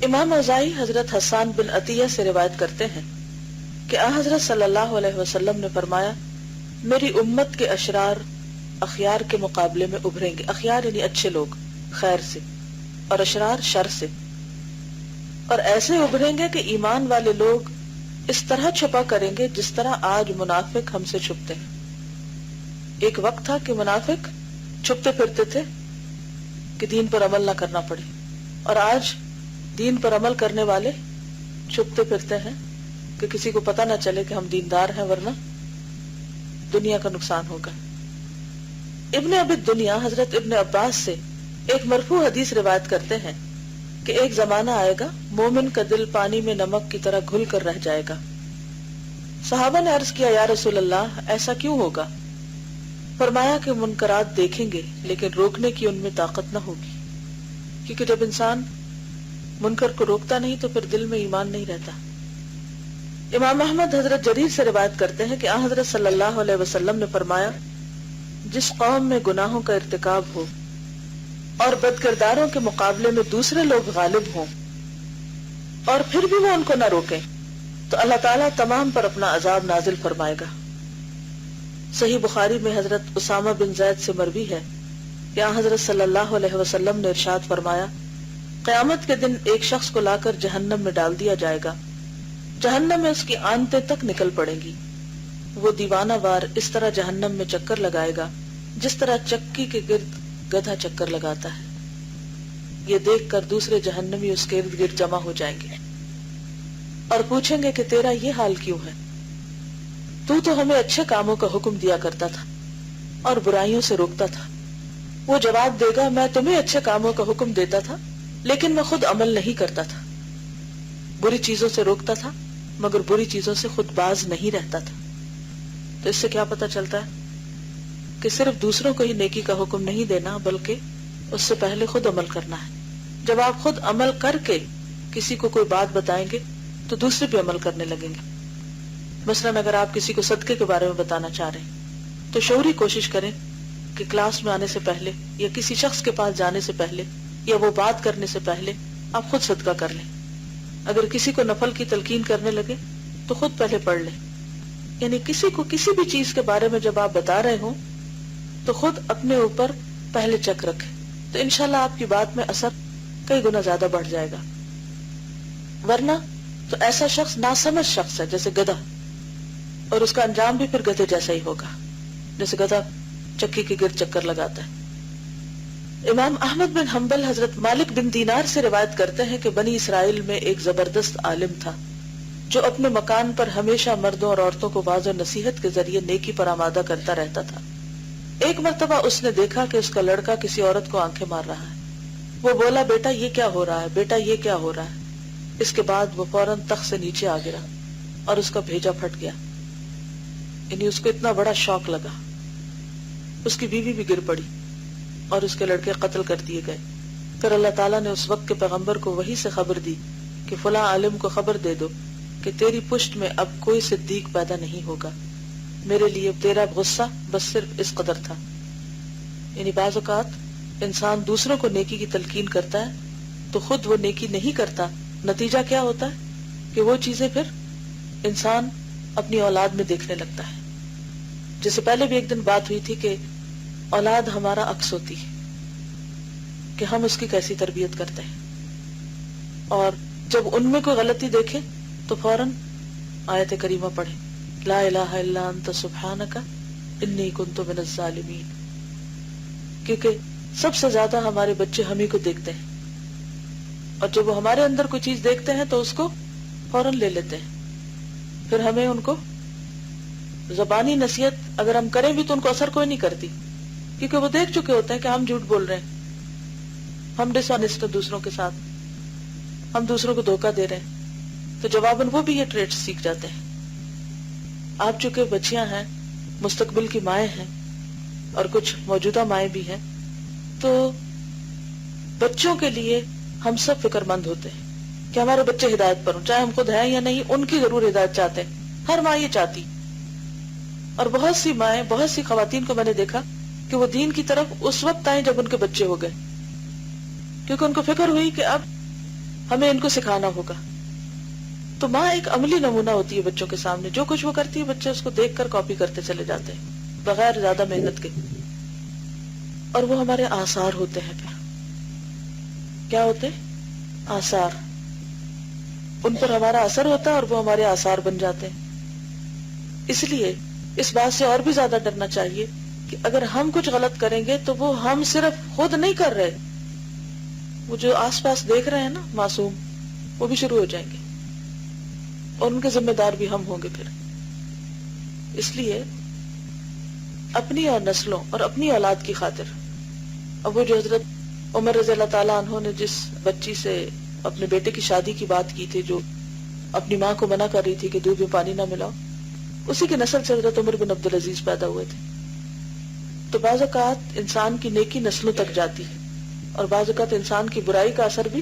امام اوزاعی حضرت حسان بن عطیہ سے روایت کرتے ہیں کہ حضرت صلی اللہ علیہ وسلم نے فرمایا میری امت کے اشرار اخیار کے مقابلے میں ابھریں گے. اخیار یعنی اچھے لوگ خیر سے، اور اشرار شر سے. اور ایسے ابھریں گے کہ ایمان والے لوگ اس طرح چھپا کریں گے جس طرح آج منافق ہم سے چھپتے ہیں. ایک وقت تھا کہ منافق چھپتے پھرتے تھے کہ دین پر عمل نہ کرنا پڑے، اور آج دین پر عمل کرنے والے چھپتے پھرتے ہیں کہ کسی کو پتہ نہ چلے کہ ہم دیندار ہیں، ورنہ دنیا کا نقصان ہوگا. ابن ابی دنیا حضرت ابن عباس سے ایک مرفوع حدیث روایت کرتے ہیں کہ ایک زمانہ آئے گا مومن کا دل پانی میں نمک کی طرح گھل کر رہ جائے گا. صحابہ نے عرض کیا یا رسول اللہ ایسا کیوں ہوگا؟ فرمایا کہ منکرات دیکھیں گے لیکن روکنے کی ان میں طاقت نہ ہوگی، کیونکہ جب انسان منکر کو روکتا نہیں تو پھر دل میں ایمان نہیں رہتا. امام احمد حضرت جریر سے روایت کرتے ہیں کہ آن حضرت صلی اللہ علیہ وسلم نے فرمایا جس قوم میں گناہوں کا ارتکاب ہو اور بدکرداروں کے مقابلے میں دوسرے لوگ غالب ہوں اور پھر بھی وہ ان کو نہ روکیں تو اللہ تعالیٰ تمام پر اپنا عذاب نازل فرمائے گا. صحیح بخاری میں حضرت اسامہ بن زید سے مروی ہے کہ آن حضرت صلی اللہ علیہ وسلم نے ارشاد فرمایا قیامت کے دن ایک شخص کو لا کر جہنم میں ڈال دیا جائے گا، جہنم میں اس کی آنتیں تک نکل پڑیں گی. وہ دیوانہ وار اس طرح جہنم میں چکر لگائے گا جس طرح چکی کے گرد گدھا چکر لگاتا ہے. یہ دیکھ کر دوسرے جہنمی اس کے ارد گرد جمع ہو جائیں گے اور پوچھیں گے کہ تیرا یہ حال کیوں ہے؟ تو ہمیں اچھے کاموں کا حکم دیا کرتا تھا اور برائیوں سے روکتا تھا. وہ جواب دے گا میں تمہیں اچھے کاموں کا حکم دیتا تھا لیکن میں خود عمل نہیں کرتا تھا. بری چیزوں سے روکتا تھا مگر بری چیزوں سے خود باز نہیں رہتا تھا. تو اس سے کیا پتہ چلتا ہے کہ صرف دوسروں کو ہی نیکی کا حکم نہیں دینا بلکہ اس سے پہلے خود عمل کرنا ہے. جب آپ خود عمل کر کے کسی کو کوئی بات بتائیں گے تو دوسرے بھی عمل کرنے لگیں گے. مثلاً اگر آپ کسی کو صدقے کے بارے میں بتانا چاہ رہے ہیں تو شعوری کوشش کریں کہ کلاس میں آنے سے پہلے یا کسی شخص کے پاس جانے سے پہلے یا وہ بات کرنے سے پہلے آپ خود صدقہ کر لیں. اگر کسی کو نفل کی تلقین کرنے لگے تو خود پہلے پڑھ لیں. یعنی کسی کو کسی بھی چیز کے بارے میں جب آپ بتا رہے ہوں تو خود اپنے اوپر پہلے چیک رکھیں تو انشاءاللہ آپ کی بات میں اثر کئی گنا زیادہ بڑھ جائے گا. ورنہ تو ایسا شخص ناسمجھ شخص ہے جیسے گدھا، اور اس کا انجام بھی پھر گدھے جیسا ہی ہوگا جیسے گدھا چکی کے گرد چکر لگاتا ہے. امام احمد بن حنبل حضرت مالک بن دینار سے روایت کرتے ہیں کہ بنی اسرائیل میں ایک زبردست عالم تھا جو اپنے مکان پر ہمیشہ مردوں اور عورتوں کو واعظ و نصیحت کے ذریعے نیکی پر آمادہ کرتا رہتا تھا. ایک مرتبہ اس نے دیکھا کہ اس کا لڑکا کسی عورت کو آنکھیں مار رہا ہے. وہ بولا بیٹا یہ کیا ہو رہا ہے، بیٹا یہ کیا ہو رہا ہے. اس کے بعد وہ فوراً تخت سے نیچے آ گرا اور اس کا بھیجا پھٹ گیا. یعنی اس کو اتنا بڑا شوق لگا. اس کی بیوی بھی گر پڑی اور اس کے لڑکے قتل کر دیے گئے. پھر اللہ تعالیٰ نے اس وقت کے پیغمبر کو وحی سے خبر دی کہ فلاں عالم کو خبر دے دو کہ تیری پشت میں اب کوئی صدیق پیدا نہیں ہوگا. میرے لیے تیرا غصہ بس صرف اس قدر تھا. یعنی بعض اوقات انسان دوسروں کو نیکی کی تلقین کرتا ہے تو خود وہ نیکی نہیں کرتا. نتیجہ کیا ہوتا ہے کہ وہ چیزیں پھر انسان اپنی اولاد میں دیکھنے لگتا ہے. جس سے پہلے بھی ایک دن بات ہوئی تھی کہ اولاد ہمارا عکس ہوتی ہے کہ ہم اس کی کیسی تربیت کرتے ہیں، اور جب ان میں کوئی غلطی دیکھیں تو فوراً آیت کریمہ پڑھیں لا الہ الا انت سبحانک انی کنت من الظالمین. کیونکہ سب سے زیادہ ہمارے بچے ہم ہی کو دیکھتے ہیں، اور جب وہ ہمارے اندر کوئی چیز دیکھتے ہیں تو اس کو فوراً لے لیتے ہیں. پھر ہمیں ان کو زبانی نصیحت اگر ہم کریں بھی تو ان کو اثر کوئی نہیں کرتی، کیونکہ وہ دیکھ چکے ہوتے ہیں کہ ہم جھوٹ بول رہے ہیں، ہم ڈس آنیسٹ ہیں دوسروں کے ساتھ، ہم دوسروں کو دھوکہ دے رہے ہیں. تو جواباً وہ بھی یہ ٹریٹ سیکھ جاتے ہیں. آپ چونکہ بچیاں ہیں، مستقبل کی مائیں ہیں اور کچھ موجودہ مائیں بھی ہیں، تو بچوں کے لیے ہم سب فکر مند ہوتے ہیں کہ ہمارے بچے ہدایت پر ہوں، چاہے ہم خود ہیں یا نہیں. ان کی ضرور ہدایت چاہتے ہیں، ہر ماں یہ چاہتی. اور بہت سی مائیں، بہت سی خواتین کو میں نے دیکھا کہ وہ دین کی طرف اس وقت آئیں جب ان کے بچے ہو گئے، کیونکہ ان کو فکر ہوئی کہ اب ہمیں ان کو سکھانا ہوگا. تو ماں ایک عملی نمونہ ہوتی ہے بچوں کے سامنے. جو کچھ وہ کرتی ہے بچے اس کو دیکھ کر کاپی کرتے چلے جاتے ہیں بغیر زیادہ محنت کے, اور وہ ہمارے آثار ہوتے ہیں. پھر کیا ہوتے ہیں؟ آثار. ان پر ہمارا اثر ہوتا ہے اور وہ ہمارے آثار بن جاتے ہیں. اس لیے اس بات سے اور بھی زیادہ ڈرنا چاہیے کہ اگر ہم کچھ غلط کریں گے تو وہ ہم صرف خود نہیں کر رہے, وہ جو آس پاس دیکھ رہے ہیں نا معصوم, وہ بھی شروع ہو جائیں گے اور ان کے ذمہ دار بھی ہم ہوں گے پھر. اس لیے اپنی اور نسلوں اور اپنی اولاد کی خاطر, اب وہ جو حضرت عمر رضی اللہ تعالیٰ عنہ نے جس بچی سے اپنے بیٹے کی شادی کی بات کی تھی, جو اپنی ماں کو منع کر رہی تھی کہ دودھ میں پانی نہ ملاؤ, اسی کی نسل سے حضرت عمر بن عبدالعزیز پیدا ہوئے تھے. تو بعض اوقات انسان کی نیکی نسلوں تک جاتی ہے اور بعض اوقات انسان کی برائی کا اثر بھی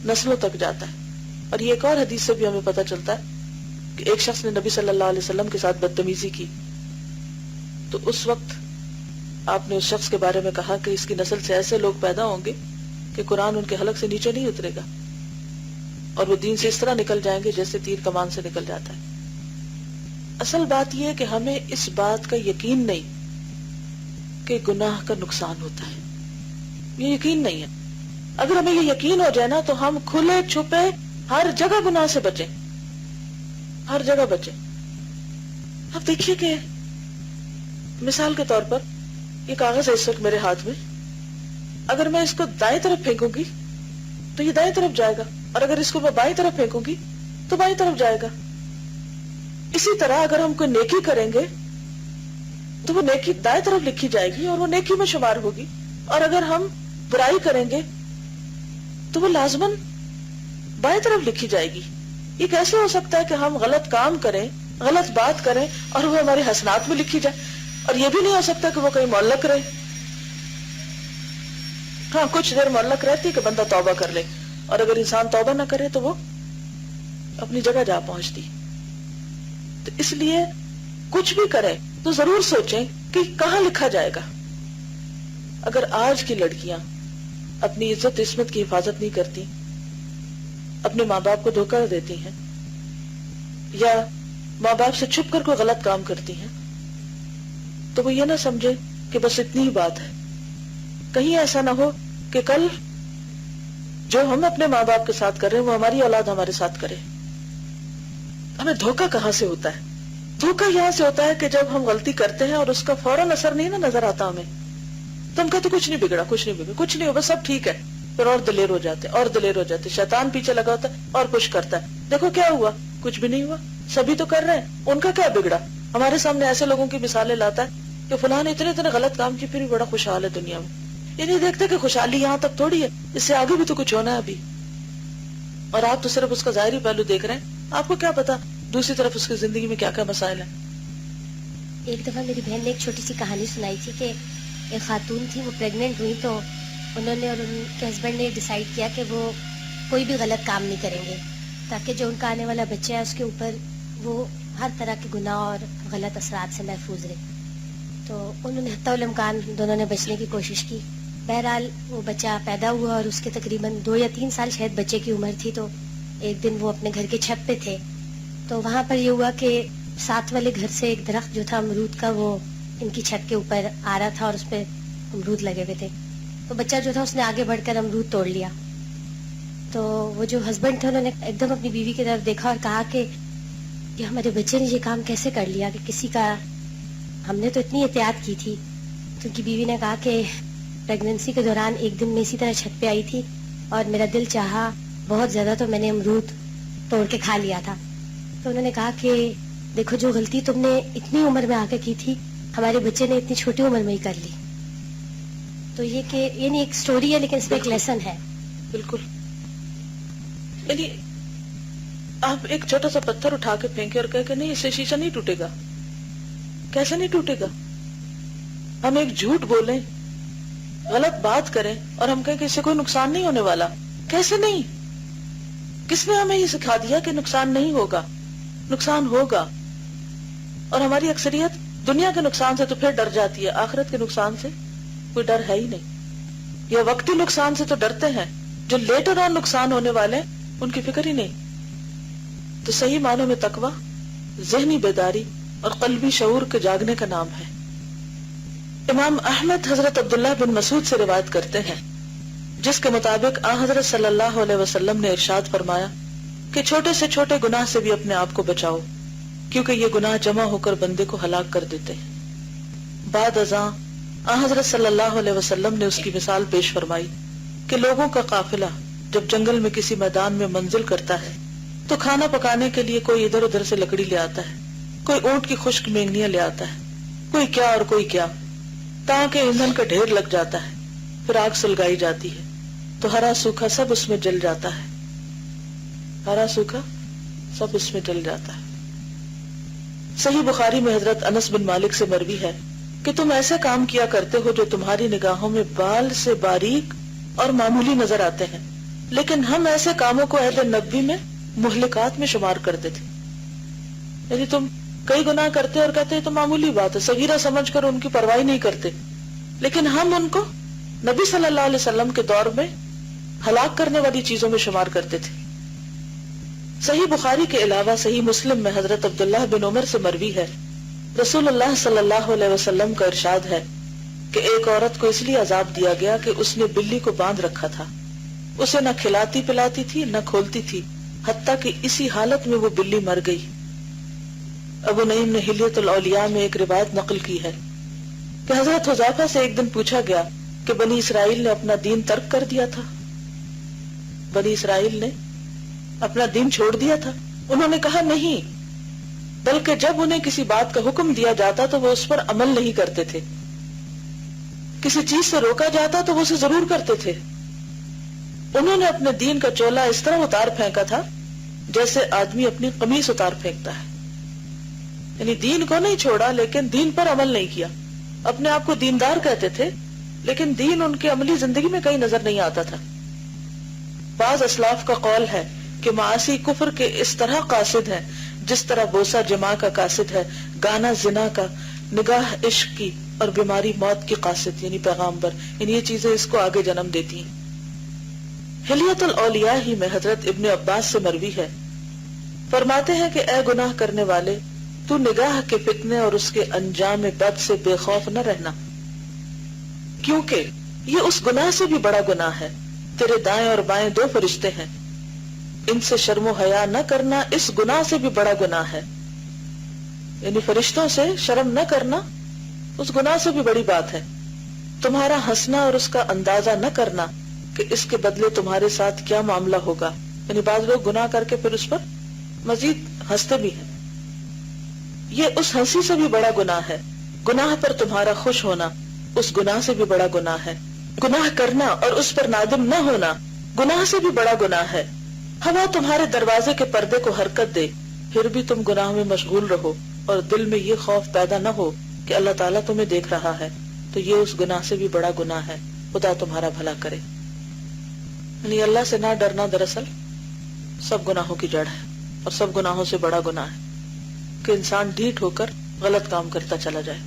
نسلوں تک جاتا ہے. اور یہ ایک اور حدیث سے بھی ہمیں پتہ چلتا ہے کہ ایک شخص نے نبی صلی اللہ علیہ وسلم کے ساتھ بدتمیزی کی, تو اس وقت آپ نے اس شخص کے بارے میں کہا کہ اس کی نسل سے ایسے لوگ پیدا ہوں گے کہ قرآن ان کے حلق سے نیچے نہیں اترے گا اور وہ دین سے اس طرح نکل جائیں گے جیسے تیر کمان سے نکل جاتا ہے. اصل بات یہ ہے کہ ہمیں اس بات کا یقین نہیں کہ گناہ کا نقصان ہوتا ہے, یہ یقین نہیں ہے. اگر ہمیں یہ یقین ہو جائے نا تو ہم کھلے چھپے ہر جگہ گناہ سے بچیں, ہر جگہ بچیں. اب دیکھیے کہ مثال کے طور پر یہ کاغذ ہے اس وقت میرے ہاتھ میں, اگر میں اس کو دائیں طرف پھینکوں گی تو یہ دائیں طرف جائے گا, اور اگر اس کو میں بائیں طرف پھینکوں گی تو بائیں طرف جائے گا. اسی طرح اگر ہم کوئی نیکی کریں گے تو وہ نیکی دائیں طرف لکھی جائے گی اور وہ نیکی میں شمار ہوگی, اور اگر ہم برائی کریں گے تو وہ لازماً بائیں طرف لکھی جائے گی. یہ کیسے ہو سکتا ہے کہ ہم غلط کام کریں, غلط بات کریں اور وہ ہماری حسنات میں لکھی جائے, اور یہ بھی نہیں ہو سکتا کہ وہ کہیں معلق رہے. ہاں کچھ دیر معلق رہتی کہ بندہ توبہ کر لے, اور اگر انسان توبہ نہ کرے تو وہ اپنی جگہ جا پہنچتی. تو اس لیے کچھ بھی کرے تو ضرور سوچیں کہ کہاں لکھا جائے گا. اگر آج کی لڑکیاں اپنی عزت عصمت کی حفاظت نہیں کرتی, اپنے ماں باپ کو دھوکہ دیتی ہیں, یا ماں باپ سے چھپ کر کوئی غلط کام کرتی ہیں, تو وہ یہ نہ سمجھے کہ بس اتنی ہی بات ہے. کہیں ایسا نہ ہو کہ کل جو ہم اپنے ماں باپ کے ساتھ کر رہے ہیں وہ ہماری اولاد ہمارے ساتھ کرے. ہمیں دھوکہ کہاں سے ہوتا ہے؟ دھوکہ یہاں سے ہوتا ہے کہ جب ہم غلطی کرتے ہیں اور اس کا فوراً اثر نہیں نا نظر آتا ہمیں, تو ہم کہتے کچھ نہیں بگڑا, کچھ نہیں بگڑا, کچھ نہیں ہو, بس سب ٹھیک ہے. پھر اور دلیر ہو جاتے اور دلیر ہو جاتے, شیطان پیچھے لگا ہوتا ہے اور پش کرتا ہے, دیکھو کیا ہوا, کچھ بھی نہیں ہوا, سبھی تو کر رہے ہیں, ان کا کیا بگڑا. ہمارے سامنے ایسے لوگوں کی مثالیں لاتا ہے کہ فلاں نے اتنے غلط کام کی پھر بھی بڑا خوشحال ہے دنیا میں. یہ نہیں دیکھتے کہ خوشحالی یہاں تک تھوڑی ہے, اس سے آگے بھی تو کچھ ہونا ہے ابھی, اور آپ تو صرف اس کا ظاہری پہلو دیکھ رہے ہیں. آپ کو کیا پتا دوسری طرف اس کی زندگی میں کیا کیا مسائل ہیں. ایک دفعہ میری بہن نے ایک چھوٹی سی کہانی سنائی تھی کہ ایک خاتون تھی, وہ پریگننٹ ہوئی, تو انہوں نے اور ان کے ہسبینڈ نے ڈیسائیڈ کیا کہ وہ کوئی بھی غلط کام نہیں کریں گے تاکہ جو ان کا آنے والا بچہ ہے اس کے اوپر وہ ہر طرح کے گناہ اور غلط اثرات سے محفوظ رہے. تو انہوں نے حتی الامکان دونوں نے بچنے کی کوشش کی. بہرحال وہ بچہ پیدا ہوا اور اس کے تقریباً 2 یا 3 سال شاید بچے کی عمر تھی. تو ایک دن وہ اپنے گھر کے چھت پہ تھے, تو وہاں پر یہ ہوا کہ ساتھ والے گھر سے ایک درخت جو تھا امرود کا, وہ ان کی چھت کے اوپر آ رہا تھا اور اس پہ امرود لگے ہوئے تھے. تو بچہ جو تھا اس نے آگے بڑھ کر امرود توڑ لیا. تو وہ جو ہسبینڈ تھے انہوں نے ایک دم اپنی بیوی کی طرف دیکھا اور کہا کہ یہ ہمارے بچے نے یہ کام کیسے کر لیا, کہ کسی کا ہم نے تو اتنی احتیاط کی تھی. تو ان کی بیوی نے کہا کہ پریگننسی کے دوران ایک دن میں اسی طرح چھت پہ آئی تھی اور میرا دل چاہا بہت زیادہ, تو میں نے امرود توڑ کے کھا لیا تھا. تو انہوں نے کہا کہ دیکھو جو غلطی تم نے اتنی عمر میں آ کے کی تھی ہمارے بچے نے اتنی چھوٹی عمر میں ہی کر لی. تو یہ کہ یہ نہیں ایک سٹوری ہے لیکن اس میں ایک لیسن ہے. بالکل, یعنی آپ ایک چھوٹا سا پتھر اٹھا کے پھینکے اور کہے کہ نہیں اس سے شیشہ نہیں ٹوٹے گا. کیسے نہیں ٹوٹے گا؟ ہم ایک جھوٹ بولیں, غلط بات کریں اور ہم کہیں کہ اس سے کوئی نقصان نہیں ہونے والا. کیسے نہیں؟ کس نے ہمیں یہ سکھا دیا کہ نقصان نہیں ہوگا؟ نقصان ہوگا. اور ہماری اکثریت دنیا کے نقصان سے تو پھر ڈر جاتی ہے, آخرت کے نقصان سے کوئی ڈر ہے ہی نہیں. یا وقتی نقصان سے تو ڈرتے ہیں, جو لیٹر آن نقصان ہونے والے ان کی فکر ہی نہیں. تو صحیح معنوں میں تقویٰ ذہنی بیداری اور قلبی شعور کے جاگنے کا نام ہے۔ امام احمد حضرت عبداللہ بن مسعود سے روایت کرتے ہیں جس کے مطابق آن حضرت صلی اللہ علیہ وسلم نے ارشاد فرمایا کہ چھوٹے سے چھوٹے گناہ سے بھی اپنے آپ کو بچاؤ، کیونکہ یہ گناہ جمع ہو کر بندے کو ہلاک کر دیتے ہیں۔ بعد ازاں آن حضرت صلی اللہ علیہ وسلم نے اس کی مثال پیش فرمائی کہ لوگوں کا قافلہ جب جنگل میں کسی میدان میں منزل کرتا ہے تو کھانا پکانے کے لیے کوئی ادھر ادھر سے لکڑی لے آتا ہے، کوئی اونٹ کی خشک مینگنیاں لے آتا ہے، کوئی کیا اور کوئی کیا، تاکہ ایندھن کا ڈھیر لگ جاتا ہے، پھر آگ سلگائی جاتی ہے تو ہرا سوکھا سب اس میں جل جاتا ہے، ہرا سوکھا سب اس میں جل جاتا ہے۔ صحیح بخاری میں حضرت انس بن مالک سے مروی ہے کہ تم ایسے کام کیا کرتے ہو جو تمہاری نگاہوں میں بال سے باریک اور معمولی نظر آتے ہیں، لیکن ہم ایسے کاموں کو عہد نبوی میں مہلکات میں شمار کرتے تھے۔ یعنی تم کئی گناہ کرتے اور کہتے تو معمولی بات ہے، صغیرہ سمجھ کر ان کی پرواہ نہیں کرتے، لیکن ہم ان کو نبی صلی اللہ علیہ وسلم کے دور میں ہلاک کرنے والی چیزوں میں شمار کرتے تھے۔ صحیح بخاری کے علاوہ صحیح مسلم میں حضرت عبداللہ بن عمر سے مروی ہے رسول اللہ صلی اللہ علیہ وسلم کا ارشاد ہے کہ ایک عورت کو اس لیے عذاب دیا گیا کہ اس نے بلی کو باندھ رکھا تھا، اسے نہ کھلاتی پلاتی تھی نہ کھولتی تھی، حتیٰ کہ اسی حالت میں وہ بلی مر گئی۔ ابو نعیم نے حلیۃ الاولیاء میں ایک روایت نقل کی ہے کہ حضرت حذیفہ سے ایک دن پوچھا گیا کہ بنی اسرائیل نے اپنا دین ترک کر دیا تھا، بنی اسرائیل نے اپنا دین چھوڑ دیا تھا؟ انہوں نے کہا نہیں، بلکہ جب انہیں کسی بات کا حکم دیا جاتا تو وہ اس پر عمل نہیں کرتے تھے، کسی چیز سے روکا جاتا تو وہ اسے ضرور کرتے تھے۔ انہوں نے اپنے دین کا چولا اس طرح اتار پھینکا تھا جیسے آدمی اپنی قمیص اتار پھینکتا ہے، یعنی دین کو نہیں چھوڑا لیکن دین پر عمل نہیں کیا۔ اپنے آپ کو دیندار کہتے تھے لیکن دین ان کی عملی زندگی میں کہیں نظر نہیں آتا تھا۔ بعض اسلاف کا قول ہے کہ معاصی کفر کے اس طرح قاصد ہیں جس طرح بوسہ جماع کا قاصد ہے، گانا زنا کا، نگاہ عشق کی، اور بیماری موت کی قاصد یعنی پیغامبر، یعنی یہ چیزیں اس کو آگے جنم دیتی ہیں۔ حلیۃ الاولیاء ہی میں حضرت ابن عباس سے مروی ہے، فرماتے ہیں کہ اے گناہ کرنے والے، تو نگاہ کے فتنے اور اس کے انجام بد سے بے خوف نہ رہنا، کیونکہ یہ اس گناہ سے بھی بڑا گناہ ہے۔ تیرے دائیں اور بائیں دو فرشتے ہیں، ان سے شرم و حیا نہ کرنا اس گناہ سے بھی بڑا گناہ ہے، یعنی فرشتوں سے شرم نہ کرنا اس گناہ سے بھی بڑی بات ہے۔ تمہارا ہنسنا اور اس کا اندازہ نہ کرنا کہ اس کے بدلے تمہارے ساتھ کیا معاملہ ہوگا، یعنی بعض لوگ گناہ کر کے پھر اس پر مزید ہنستے بھی ہیں، یہ اس ہنسی سے بھی بڑا گناہ ہے۔ گناہ پر تمہارا خوش ہونا اس گناہ سے بھی بڑا گناہ ہے۔ گناہ کرنا اور اس پر نادم نہ ہونا گناہ سے بھی بڑا گناہ ہے۔ ہوا تمہارے دروازے کے پردے کو حرکت دے، پھر بھی تم گناہ میں مشغول رہو اور دل میں یہ خوف پیدا نہ ہو کہ اللہ تعالیٰ تمہیں دیکھ رہا ہے، تو یہ اس گناہ سے بھی بڑا گناہ ہے۔ خدا تمہارا بھلا کرے۔ یعنی اللہ سے نہ ڈرنا دراصل سب گناہوں کی جڑ ہے، اور سب گناہوں سے بڑا گناہ ہے کہ انسان ڈھیٹ ہو کر غلط کام کرتا چلا جائے۔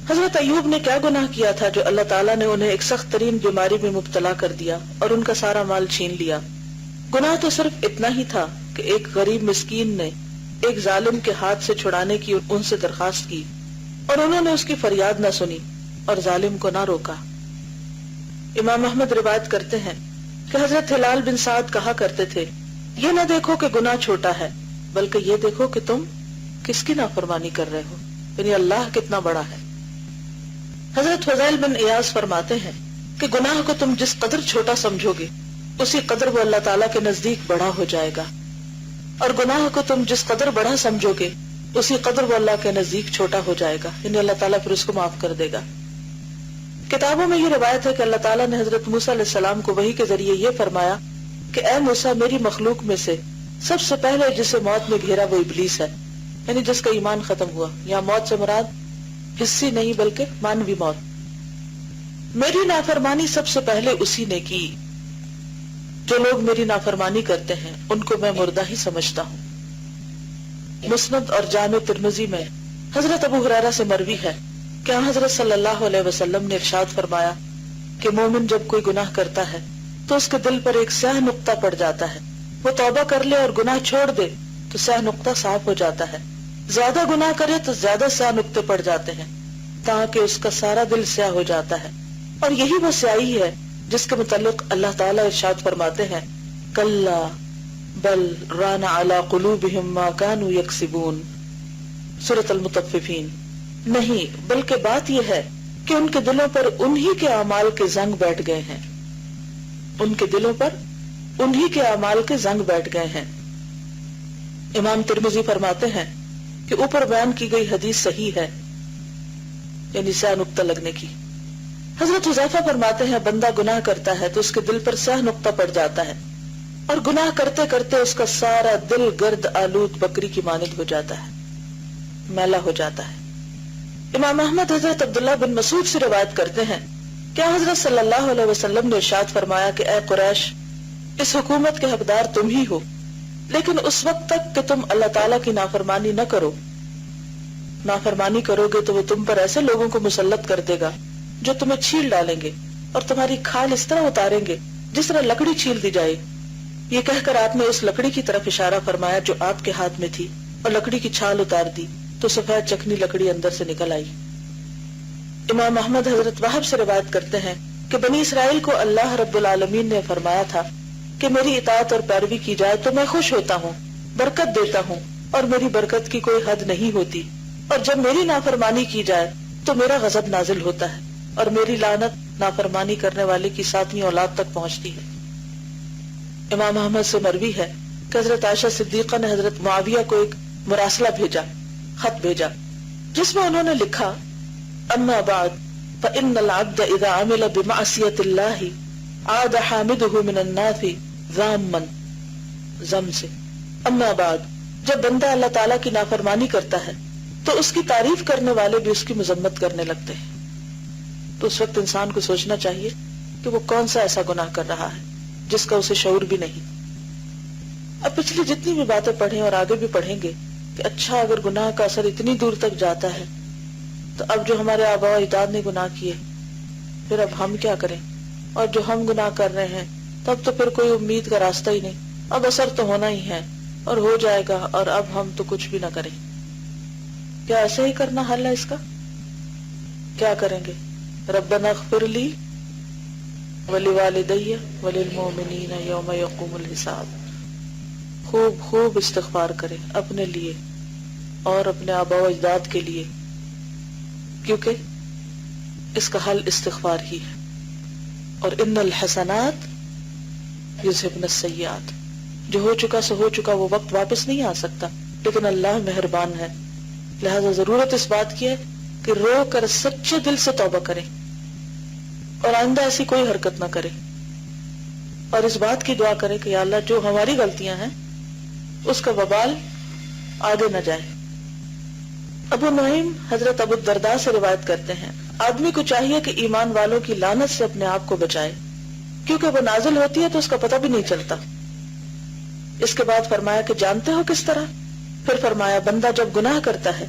حضرت ایوب نے کیا گناہ کیا تھا جو اللہ تعالیٰ نے انہیں ایک سخت ترین بیماری میں مبتلا کر دیا اور ان کا سارا مال چھین لیا؟ گناہ تو صرف اتنا ہی تھا کہ ایک غریب مسکین نے ایک ظالم کے ہاتھ سے چھڑانے کی ان سے درخواست کی اور انہوں نے اس کی فریاد نہ سنی اور ظالم کو نہ روکا۔ امام احمد روایت کرتے ہیں کہ حضرت ہلال بن سعد کہا کرتے تھے، یہ نہ دیکھو کہ گناہ چھوٹا ہے، بلکہ یہ دیکھو کہ تم کس کی نافرمانی کر رہے ہو، یعنی اللہ کتنا بڑا ہے۔ حضرت فضیل بن ایاز فرماتے ہیں کہ گناہ کو تم جس قدر چھوٹا سمجھو گے اسی قدر وہ اللہ تعالیٰ کے نزدیک بڑا ہو جائے گا، اور گناہ کو تم جس قدر بڑا سمجھو گے اسی قدر وہ اللہ کے نزدیک چھوٹا ہو جائے گا، یعنی اللہ تعالیٰ پھر اس کو معاف کر دے گا۔ کتابوں میں یہ روایت ہے کہ اللہ تعالیٰ نے حضرت موسیٰ علیہ السلام کو وحی کے ذریعے یہ فرمایا کہ اے موسیٰ، میری مخلوق میں سے سب سے پہلے جسے موت نے گھیرا وہ ابلیس ہے، یعنی جس کا ایمان ختم ہوا۔ یہاں موت سے مراد حصی نہیں بلکہ مانوی موت۔ میری نافرمانی سب سے پہلے اسی نے کی، جو لوگ میری نافرمانی کرتے ہیں ان کو میں مردہ ہی سمجھتا ہوں۔ مسند اور جامع ترمذی میں حضرت ابو ہریرہ سے مروی ہے کہ حضرت صلی اللہ علیہ وسلم نے ارشاد فرمایا کہ مومن جب کوئی گناہ کرتا ہے تو اس کے دل پر ایک سیاہ نقطہ پڑ جاتا ہے، وہ توبہ کر لے اور گناہ چھوڑ دے تو سیاہ نقطہ صاف ہو جاتا ہے، زیادہ گناہ کرے تو زیادہ سیاہ نقطے پڑ جاتے ہیں تاکہ اس کا سارا دل سیاہ ہو جاتا ہے. اور یہی وہ سیاہی ہے جس کے متعلق اللہ تعالیٰ ارشاد فرماتے ہیں کلا بل ران علی قلوبہم ما کانوا یکسبون، سورۃ المطففین. نہیں بلکہ بات یہ ہے کہ ان کے دلوں پر انہی کے اعمال کے زنگ بیٹھ گئے ہیں، ان کے دلوں پر انہی کے اعمال کے زنگ بیٹھ گئے ہیں. امام ترمذی فرماتے ہیں کہ اوپر بیان کی گئی حدیث صحیح ہے، یعنی سیاہ نقطہ لگنے کی. حضرت حذیفہ فرماتے ہیں بندہ گناہ کرتا ہے تو اس کے دل پر سیاہ نقطہ پڑ جاتا ہے اور گناہ کرتے کرتے اس کا سارا دل گرد آلود بکری کی مانند ہو جاتا ہے، میلا ہو جاتا ہے. امام احمد حضرت عبداللہ بن مسعود سے روایت کرتے ہیں کہ حضرت صلی اللہ علیہ وسلم نے ارشاد فرمایا کہ اے قریش، اس حکومت کے حقدار تم ہی ہو، لیکن اس وقت تک کہ تم اللہ تعالیٰ کی نافرمانی نہ کرو. نافرمانی کرو گے تو وہ تم پر ایسے لوگوں کو مسلط کر دے گا جو تمہیں چھیل ڈالیں گے اور تمہاری کھال اس طرح اتاریں گے جس طرح لکڑی چھیل دی جائے. یہ کہہ کر آپ نے اس لکڑی کی طرف اشارہ فرمایا جو آپ کے ہاتھ میں تھی اور لکڑی کی چھال اتار دی تو سفید چکنی لکڑی اندر سے نکل آئی. امام احمد حضرت وہب سے روایت کرتے ہیں کہ بنی اسرائیل کو اللہ رب العالمین نے فرمایا تھا کہ میری اطاعت اور پیروی کی جائے تو میں خوش ہوتا ہوں، برکت دیتا ہوں اور میری برکت کی کوئی حد نہیں ہوتی، اور جب میری نافرمانی کی جائے تو میرا غضب نازل ہوتا ہے اور میری لعنت نافرمانی کرنے والے کی 7ویں اولاد تک پہنچتی ہے. امام احمد سے مروی ہے کہ حضرت عائشہ صدیقہ نے حضرت معاویہ کو ایک مراسلہ بھیجا، خط بھیجا، جس میں انہوں نے لکھا اما بعد فإن العبد اذا عمل بمعصیت اللہ عاد حامدہ من الناس ذاما، زم سے اما بعد، جب بندہ اللہ تعالیٰ کی نافرمانی کرتا ہے تو اس کی تعریف کرنے والے بھی اس کی مذمت کرنے لگتے ہیں. تو اس وقت انسان کو سوچنا چاہیے کہ وہ کون سا ایسا گناہ کر رہا ہے جس کا اسے شعور بھی نہیں. اب پچھلی جتنی بھی باتیں پڑھیں اور آگے بھی پڑھیں گے کہ اچھا اگر گناہ کا اثر اتنی دور تک جاتا ہے تو اب جو ہمارے آباء و اجداد نے گناہ کیے پھر اب ہم کیا کریں، اور جو ہم گناہ کر رہے ہیں تب تو پھر کوئی امید کا راستہ ہی نہیں، اب اثر تو ہونا ہی ہے اور ہو جائے گا اور اب ہم تو کچھ بھی نہ کریں. کیا ایسے ہی کرنا حل ہے اس کا؟ کیا کریں گے؟ ربنا اغفر لی ولوالدی وللمؤمنین یوم یقوم الحساب. خوب خوب استغفار کریں اپنے لیے اور اپنے آباء و اجداد کے لیے، کیونکہ اس کا حل استغفار ہی ہے. اور ان الحسنات یذہبن السیئات، جو ہو چکا سو ہو چکا، وہ وقت واپس نہیں آ سکتا، لیکن اللہ مہربان ہے. لہذا ضرورت اس بات کی ہے کہ رو کر سچے دل سے توبہ کریں اور آئندہ ایسی کوئی حرکت نہ کریں، اور اس بات کی دعا کریں کہ یا اللہ جو ہماری غلطیاں ہیں اس کا وبال آگے نہ جائے. ابو نعیم حضرت ابو الدرداء سے روایت کرتے ہیں آدمی کو چاہیے کہ ایمان والوں کی لعنت سے اپنے آپ کو بچائے، کیونکہ وہ نازل ہوتی ہے تو اس کا پتہ بھی نہیں چلتا. اس کے بعد فرمایا کہ جانتے ہو کس طرح؟ پھر فرمایا بندہ جب گناہ کرتا ہے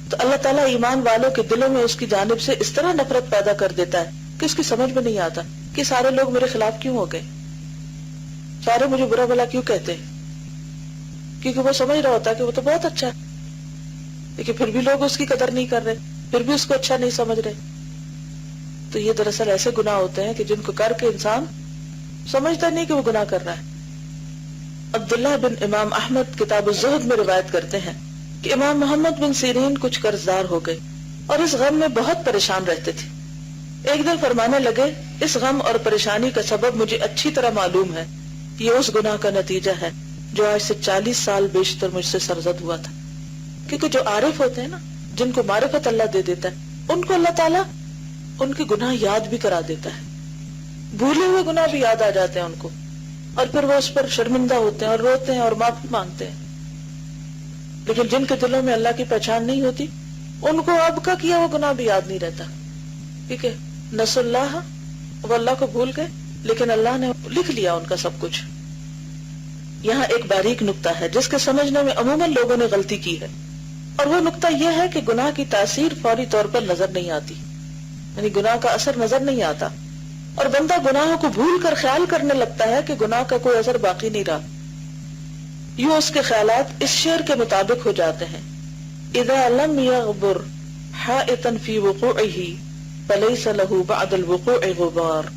تو اللہ تعالیٰ ایمان والوں کے دلوں میں اس کی جانب سے اس طرح نفرت پیدا کر دیتا ہے کہ اس کی سمجھ میں نہیں آتا کہ سارے لوگ میرے خلاف کیوں ہو گئے، سارے مجھے برا بھلا کیوں کہتے ہیں، کیونکہ وہ سمجھ رہا ہوتا ہے کہ وہ تو بہت اچھا ہے، لیکن پھر بھی لوگ اس کی قدر نہیں کر رہے، پھر بھی اس کو اچھا نہیں سمجھ رہے. تو یہ دراصل ایسے گناہ ہوتے ہیں کہ جن کو کر کے انسان سمجھتا نہیں کہ وہ گناہ کر رہا ہے. عبداللہ بن امام احمد کتاب الزہد میں روایت کرتے ہیں کہ امام محمد بن سیرین کچھ قرض دار ہو گئے اور اس غم میں بہت پریشان رہتے تھے. ایک دن فرمانے لگے اس غم اور پریشانی کا سبب مجھے اچھی طرح معلوم ہے، یہ اس گناہ کا نتیجہ ہے جو آج سے 40 سال بیشتر مجھ سے سرزد ہوا تھا. کیونکہ جو عارف ہوتے ہیں نا، جن کو معرفت اللہ دے دیتا ہے، ان کو اللہ تعالیٰ ان کے گناہ یاد بھی کرا دیتا ہے، بھولے ہوئے گناہ بھی یاد آ جاتے ہیں ان کو، اور پھر وہ اس پر شرمندہ ہوتے ہیں اور روتے ہیں اور معافی مانگتے ہیں. لیکن جن کے دلوں میں اللہ کی پہچان نہیں ہوتی ان کو اب کا کیا وہ گناہ بھی یاد نہیں رہتا. ٹھیک ہے، نسوا اللہ، وہ اللہ کو بھول گئے لیکن اللہ نے لکھ لیا ان کا سب کچھ. یہاں ایک باریک نقطہ ہے جس کے سمجھنے میں عموماً لوگوں نے غلطی کی ہے، اور وہ نقطہ یہ ہے کہ گناہ کی تاثیر فوری طور پر نظر نہیں آتی، یعنی گناہ کا اثر نظر نہیں آتا، اور بندہ گناہوں کو بھول کر خیال کرنے لگتا ہے کہ گناہ کا کوئی اثر باقی نہیں رہا. یوں اس کے خیالات اس شعر کے مطابق ہو جاتے ہیں، اذا لم يغبر حائطا في وقوعه فليس له بعد الوقوع غبار.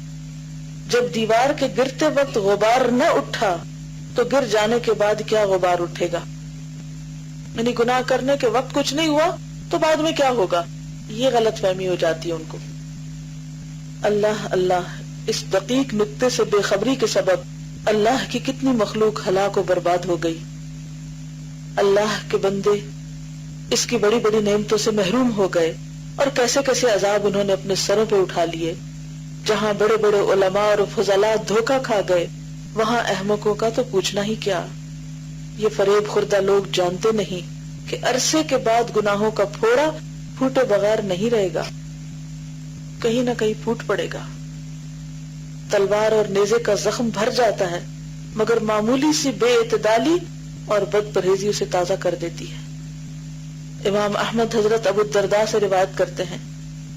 جب دیوار کے گرتے وقت غبار نہ اٹھا تو گر جانے کے بعد کیا غبار اٹھے گا. یعنی گناہ کرنے کے وقت کچھ نہیں ہوا تو بعد میں کیا ہوگا، یہ غلط فہمی ہو جاتی ہے ان کو. اللہ اللہ، اس دقیق نقطے سے بے خبری کے سبب اللہ کی کتنی مخلوق ہلاک و برباد ہو گئی. اللہ کے بندے اس کی بڑی بڑی نعمتوں سے محروم ہو گئے اور کیسے کیسے عذاب انہوں نے اپنے سروں پہ اٹھا لیے. جہاں بڑے بڑے علماء اور فضلاء دھوکہ کھا گئے وہاں احمقوں کا تو پوچھنا ہی کیا. یہ فریب خوردہ لوگ جانتے نہیں کہ عرصے کے بعد گناہوں کا پھوڑا پھوٹے بغیر نہیں رہے گا، کہیں نہ کہیں پھوٹ پڑے گا. تلوار اور نیزے کا زخم بھر جاتا ہے مگر معمولی سی بے اعتدالی اور بد پرہیزی اسے تازہ کر دیتی ہے. امام احمد حضرت ابو الدرداء سے روایت کرتے ہیں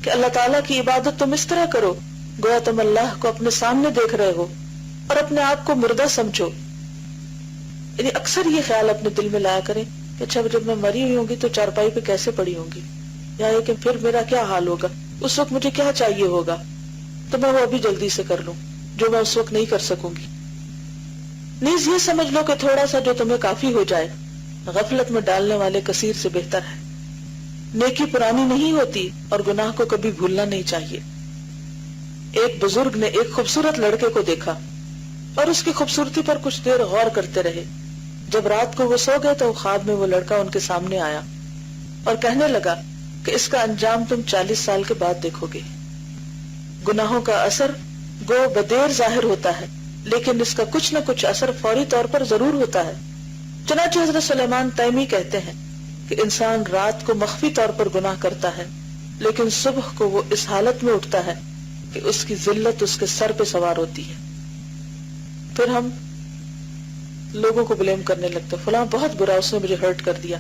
کہ اللہ تعالیٰ کی عبادت تم اس طرح کرو گویا تم اللہ کو اپنے سامنے دیکھ رہے ہو اور اپنے آپ کو مردہ سمجھو. یعنی اکثر یہ خیال اپنے دل میں لایا کریں کہ اچھا جب میں مری ہوئی ہوں گی تو چارپائی پہ کیسے پڑی ہوں گی، یا یہ کہ پھر میرا کیا حال ہوگا، اس وقت مجھے کیا چاہیے ہوگا تو میں وہ ابھی جلدی سے کر لوں جو میں اس وقت نہیں کر سکوں گی. نیز یہ سمجھ لو کہ تھوڑا سا جو تمہیں کافی ہو جائے غفلت میں ڈالنے والے کثیر سے بہتر ہے. نیکی پرانی نہیں ہوتی اور گناہ کو کبھی بھولنا نہیں چاہیے. ایک بزرگ نے ایک خوبصورت لڑکے کو دیکھا اور اس کی خوبصورتی پر کچھ دیر غور کرتے رہے. جب رات کو وہ سو گئے تو خواب میں وہ لڑکا ان کے سامنے آیا اور کہنے لگا کہ اس کا انجام تم 40 سال کے بعد دیکھو گے. گناہوں کا اثر گو بدیر ظاہر ہوتا ہے لیکن اس کا کچھ نہ کچھ اثر فوری طور پر ضرور ہوتا ہے. چنانچہ حضرت سلیمان تیمی کہتے ہیں کہ انسان رات کو مخفی طور پر گناہ کرتا ہے لیکن صبح کو وہ اس حالت میں اٹھتا ہے کہ اس کی ذلت اس کے سر پہ سوار ہوتی ہے. پھر ہم لوگوں کو بلیم کرنے لگتے، فلاں بہت برا، اس نے مجھے ہرٹ کر دیا،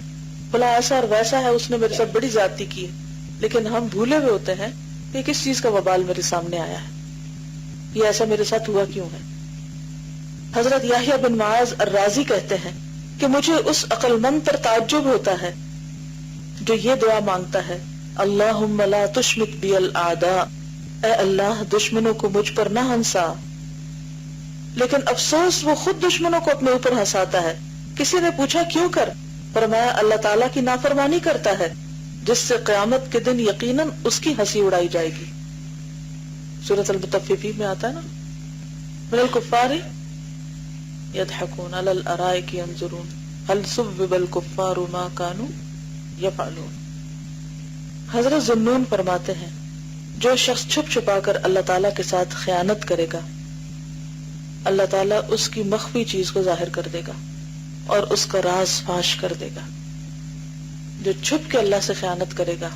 فلاں ایسا اور ویسا ہے، اس نے میرے ساتھ بڑی زیادتی کی ہے. لیکن ہم بھولے ہوئے ہوتے ہیں کہ کس چیز کا وبال میرے سامنے آیا ہے، یہ ایسا میرے ساتھ ہوا کیوں ہے. حضرت یحییٰ بن معاذ الرازی کہتے ہیں کہ مجھے اس عقل مند پر تعجب ہوتا ہے جو یہ دعا مانگتا ہے، اللہم لا تشمت بی الاعداء، اے اللہ دشمنوں کو مجھ پر نہ ہنسا. لیکن افسوس وہ خود دشمنوں کو اپنے اوپر ہنساتا ہے. کسی نے پوچھا کیوں کر؟ فرمایا اللہ تعالیٰ کی نافرمانی کرتا ہے جس سے قیامت کے دن یقیناً اس کی ہنسی اڑائی جائے گی. سورۃ المطففین میں آتا ہے نا، من الکفار یضحکون علی الارائک ینظرون هل ثوب الکفار ما كانوا یفعلون. حضرت ذنون فرماتے ہیں جو شخص چھپ چھپا کر اللہ تعالیٰ کے ساتھ خیانت کرے گا اللہ تعالیٰ اس کی مخفی چیز کو ظاہر کر دے گا اور اس کا راز فاش کر دے گا. جو چھپ کے اللہ سے خیانت کرے گا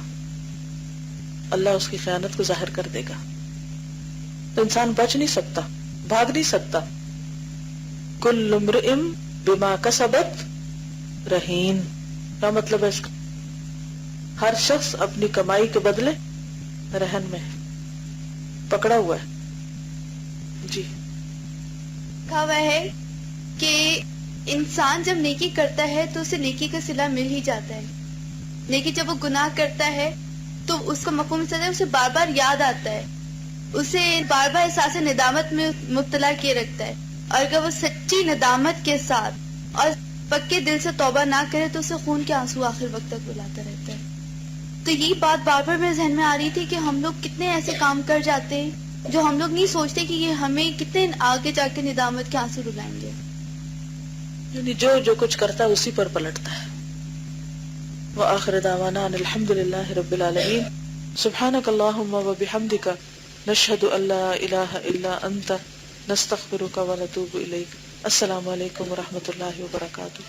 اللہ اس کی خیانت کو ظاہر کر دے گا. تو انسان بچ نہیں سکتا، بھاگ نہیں سکتا. کل امرئ بما کسبت رہین، کیا مطلب ہے اس کا؟ ہر شخص اپنی کمائی کے بدلے رہن میں پکڑا ہوا ہے. جی کہا ہوا ہے کہ انسان جب نیکی کرتا ہے تو اسے نیکی کا صلہ مل ہی جاتا ہے، لیکن جب وہ گناہ کرتا ہے تو اس کا مفہوم اس طرح ہے اسے بار بار یاد آتا ہے، اسے بار بار احساس ندامت میں مبتلا کیے رکھتا ہے. اور اگر وہ سچی ندامت کے ساتھ اور پکے دل سے توبہ نہ کرے تو اسے خون کے آنسو آخر وقت تک بلاتا رہتا ہے. تو یہی بات بار بار میرے ذہن میں آ رہی تھی کہ ہم لوگ کتنے ایسے کام کر جاتے ہیں جو ہم لوگ نہیں سوچتے کہ یہ ہمیں کتنے آگے جا کے ندامت کے آنسو رلائیں گے. یعنی جو کچھ کرتا ہے اسی پر پلٹتا ہے. وآخر دعوانا ان الحمدللہ رب العالمین. سبحانک اللہم وبحمدک نشہد ان لا الہ الا انت نستغفرک ونتوب الیک. السلام علیکم ورحمۃ اللہ وبرکاتہ.